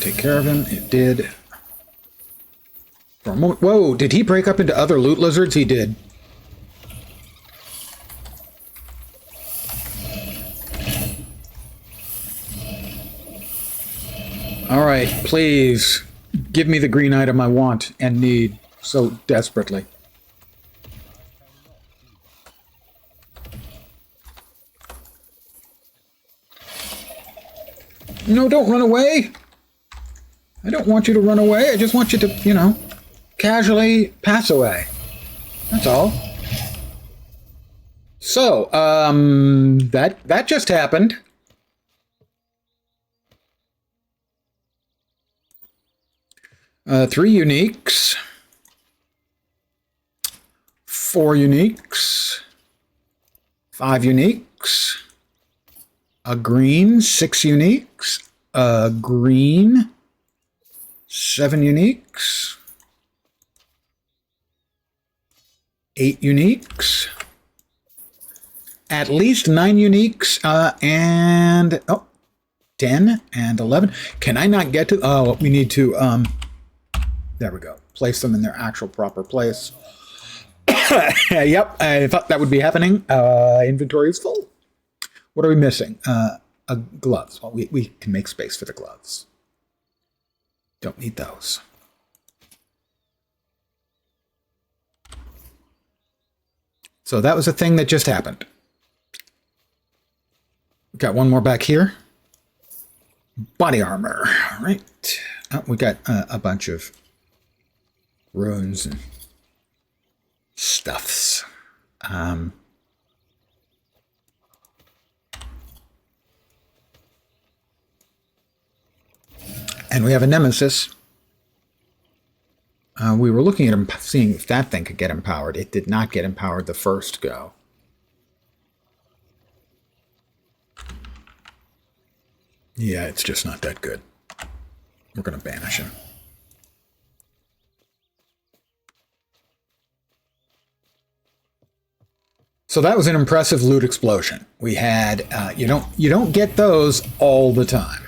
take care of him. It did. For a moment. Whoa, did he break up into other loot lizards? He did. All right, please give me the green item I want and need so desperately. No, don't run away. I don't want you to run away. I just want you to, you know, casually pass away. That's all. So, that just happened. Three uniques. 4 uniques. 5 uniques. A green, 6 uniques. A green, 7 uniques. 8 uniques. At least 9 uniques, and 10 and 11. Can I not get to? Oh, we need to. There we go. Place them in their actual proper place. Yep, I thought that would be happening. Inventory is full. What are we missing? Gloves. Well, we can make space for the gloves. Don't need those. So that was a thing that just happened. Got one more back here. Body armor. All right. Oh, we got a bunch of runes and stuffs. And we have a nemesis. We were looking at seeing if that thing could get empowered. It did not get empowered the first go. Yeah, it's just not that good. We're going to banish him. So that was an impressive loot explosion. We had you don't get those all the time.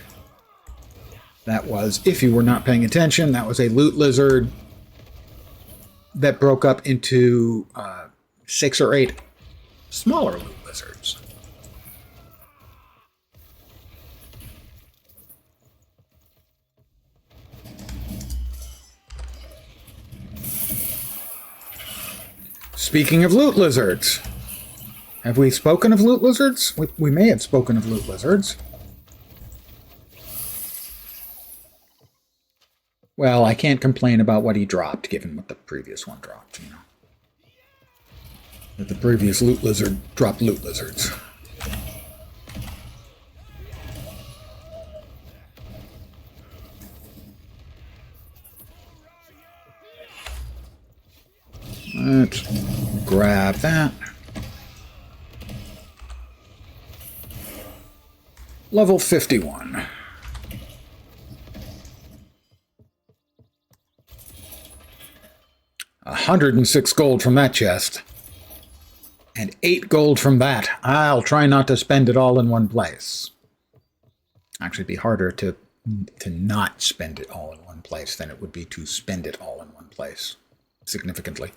That was, if you were not paying attention, that was a loot lizard that broke up into 6 or 8 smaller loot lizards. Speaking of loot lizards, have we spoken of loot lizards? We may have spoken of loot lizards. Well, I can't complain about what he dropped, given what the previous one dropped, you know. That the previous loot lizard dropped loot lizards. Let's grab that. Level 51. $106 gold from that chest. And 8 gold from that. I'll try not to spend it all in one place. Actually, it'd be harder to not spend it all in one place than it would be to spend it all in one place. Significantly.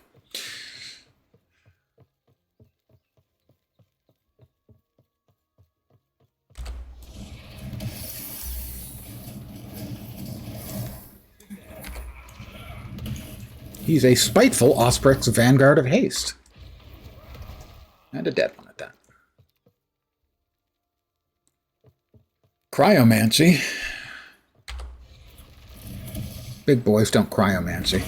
He's a spiteful Osprix Vanguard of Haste. And a dead one at that. Cryomancy. Big boys don't cryomancy.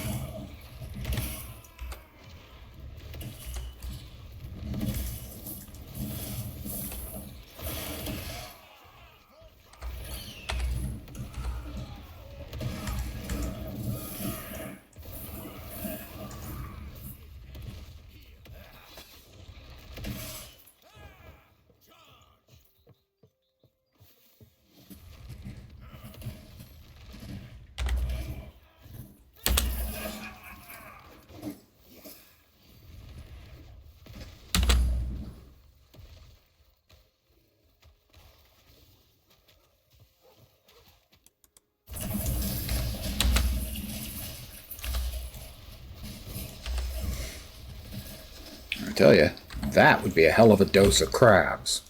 I tell you, that would be a hell of a dose of crabs.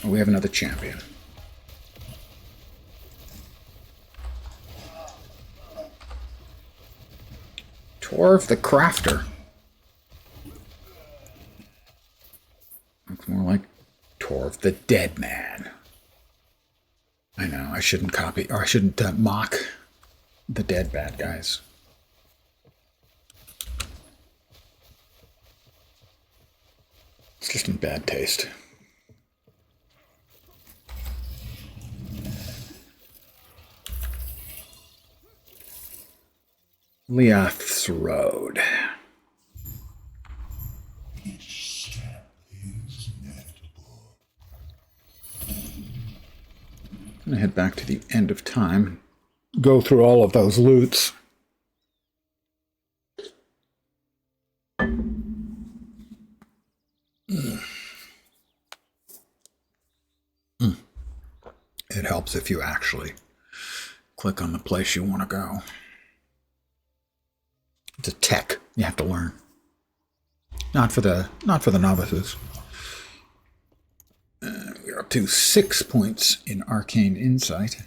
Oh, we have another champion. Torv the Crafter. Looks more like Torv the Dead Man. I know, I shouldn't copy, or I shouldn't mock the dead bad guys. It's just in bad taste. Leoth's Road. Each step is inevitable. I'm going to head back to the end of time. Go through all of those loots. It helps if you actually click on the place you want to go. It's a tech you have to learn. Not for the novices. We're up to 6 points in Arcane Insight.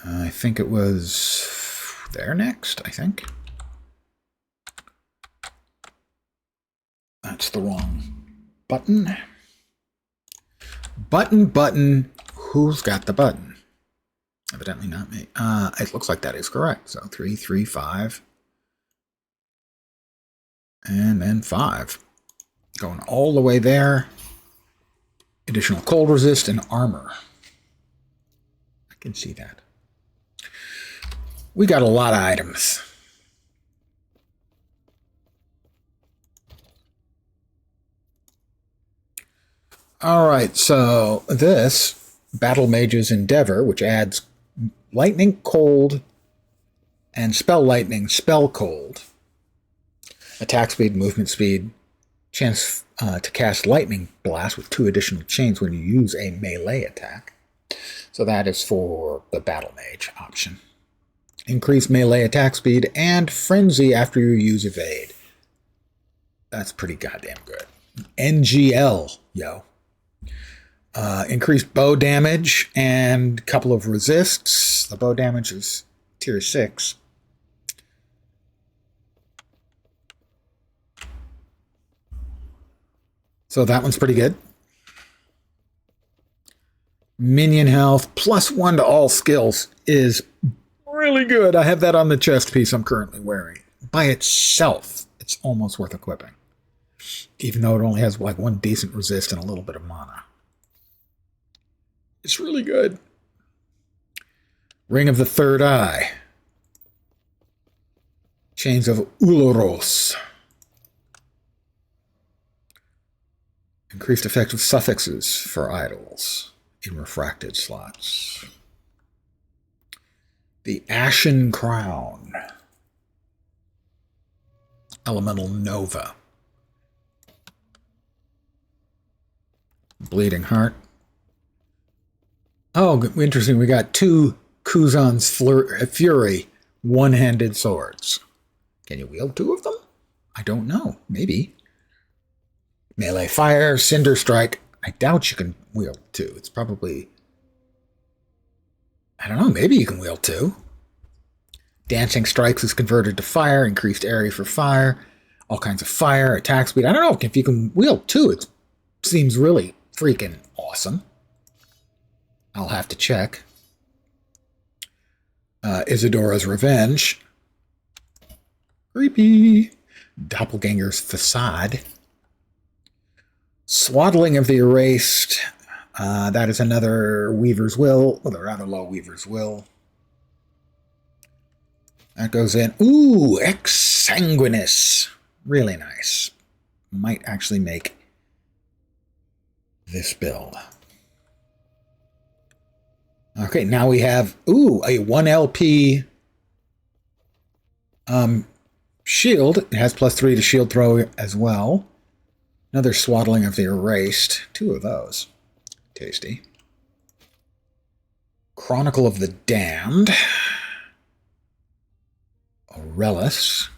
I think it was there next, I think. That's the wrong button. Button. Who's got the button? Evidently not me. It looks like that is correct. So 3, 3, 5. And then 5. Going all the way there. Additional cold resist and armor. I can see that. We got a lot of items. All right, so this Battle Mage's Endeavor, which adds Lightning Cold and Spell Lightning, Spell Cold. Attack speed, movement speed, chance to cast Lightning Blast with 2 additional chains when you use a melee attack. So that is for the Battle Mage option. Increase melee attack speed and Frenzy after you use Evade. That's pretty goddamn good. NGL, yo. Increased bow damage and a couple of resists. The bow damage is tier 6. So that one's pretty good. Minion health +1 to all skills is really good. I have that on the chest piece I'm currently wearing. By itself, it's almost worth equipping. Even though it only has like 1 decent resist and a little bit of mana. It's really good. Ring of the Third Eye. Chains of Uloros. Increased effective suffixes for idols in refracted slots. The Ashen Crown. Elemental Nova. Bleeding Heart. Oh, interesting. We got 2 Kuzan's Fury one-handed swords. Can you wield 2 of them? I don't know. Maybe. Melee Fire, Cinder Strike. I doubt you can wield 2. It's probably... I don't know. Maybe you can wield 2. Dancing Strikes is converted to fire. Increased area for fire. All kinds of fire. Attack speed. I don't know. If you can wield 2, it seems really freaking awesome. I'll have to check. Isidora's Revenge. Creepy. Doppelganger's Facade. Swaddling of the Erased. That is another Weaver's Will, with a rather low Weaver's Will. That goes in. Ooh, Exsanguinous. Really nice. Might actually make this build. Okay, now we have, a 1 LP shield. It has +3 to shield throw as well. Another Swaddling of the Erased. 2 of those. Tasty. Chronicle of the Damned. Aurelis.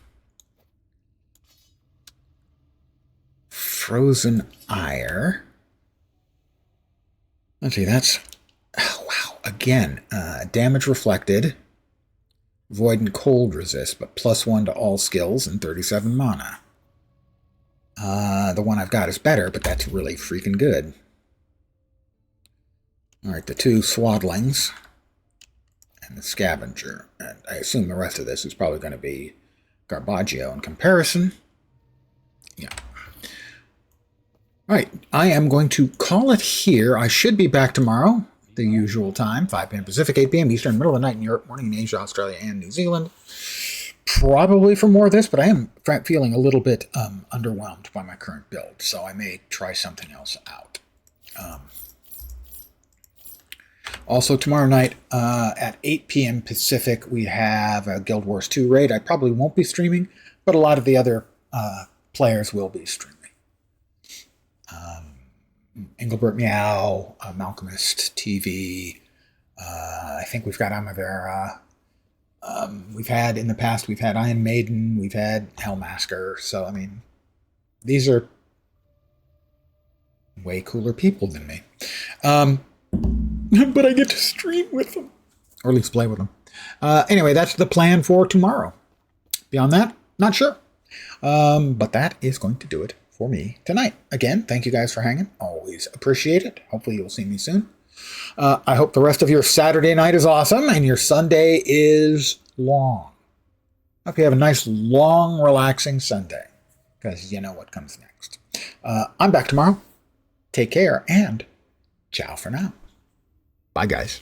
Frozen Ire. Let's see, that's... Oh, wow. Again, damage reflected. Void and cold resist, but +1 to all skills and 37 mana. The one I've got is better, but that's really freaking good. All right, the two swaddlings and the scavenger. And I assume the rest of this is probably going to be Garbaggio in comparison. Yeah. All right, I am going to call it here. I should be back tomorrow, the usual time, 5 p.m. Pacific, 8 p.m. Eastern, middle of the night in Europe, morning in Asia, Australia, and New Zealand. Probably for more of this, but I am feeling a little bit underwhelmed by my current build, so I may try something else out. Also, tomorrow night at 8 p.m. Pacific, we have a Guild Wars 2 raid. I probably won't be streaming, but a lot of the other players will be streaming. Engelbert Meow, Malcolmist TV. I think we've got Amavera. We've had in the past, we've had Iron Maiden, we've had Hellmasker. So, I mean, these are way cooler people than me. But I get to stream with them, or at least play with them. Anyway, that's the plan for tomorrow. Beyond that, not sure. But that is going to do it for me tonight. Again, thank you guys for hanging. Always appreciate it. Hopefully you'll see me soon. I hope the rest of your Saturday night is awesome and your Sunday is long. Hope you have a nice, long, relaxing Sunday, because you know what comes next. I'm back tomorrow. Take care, and ciao for now. Bye, guys.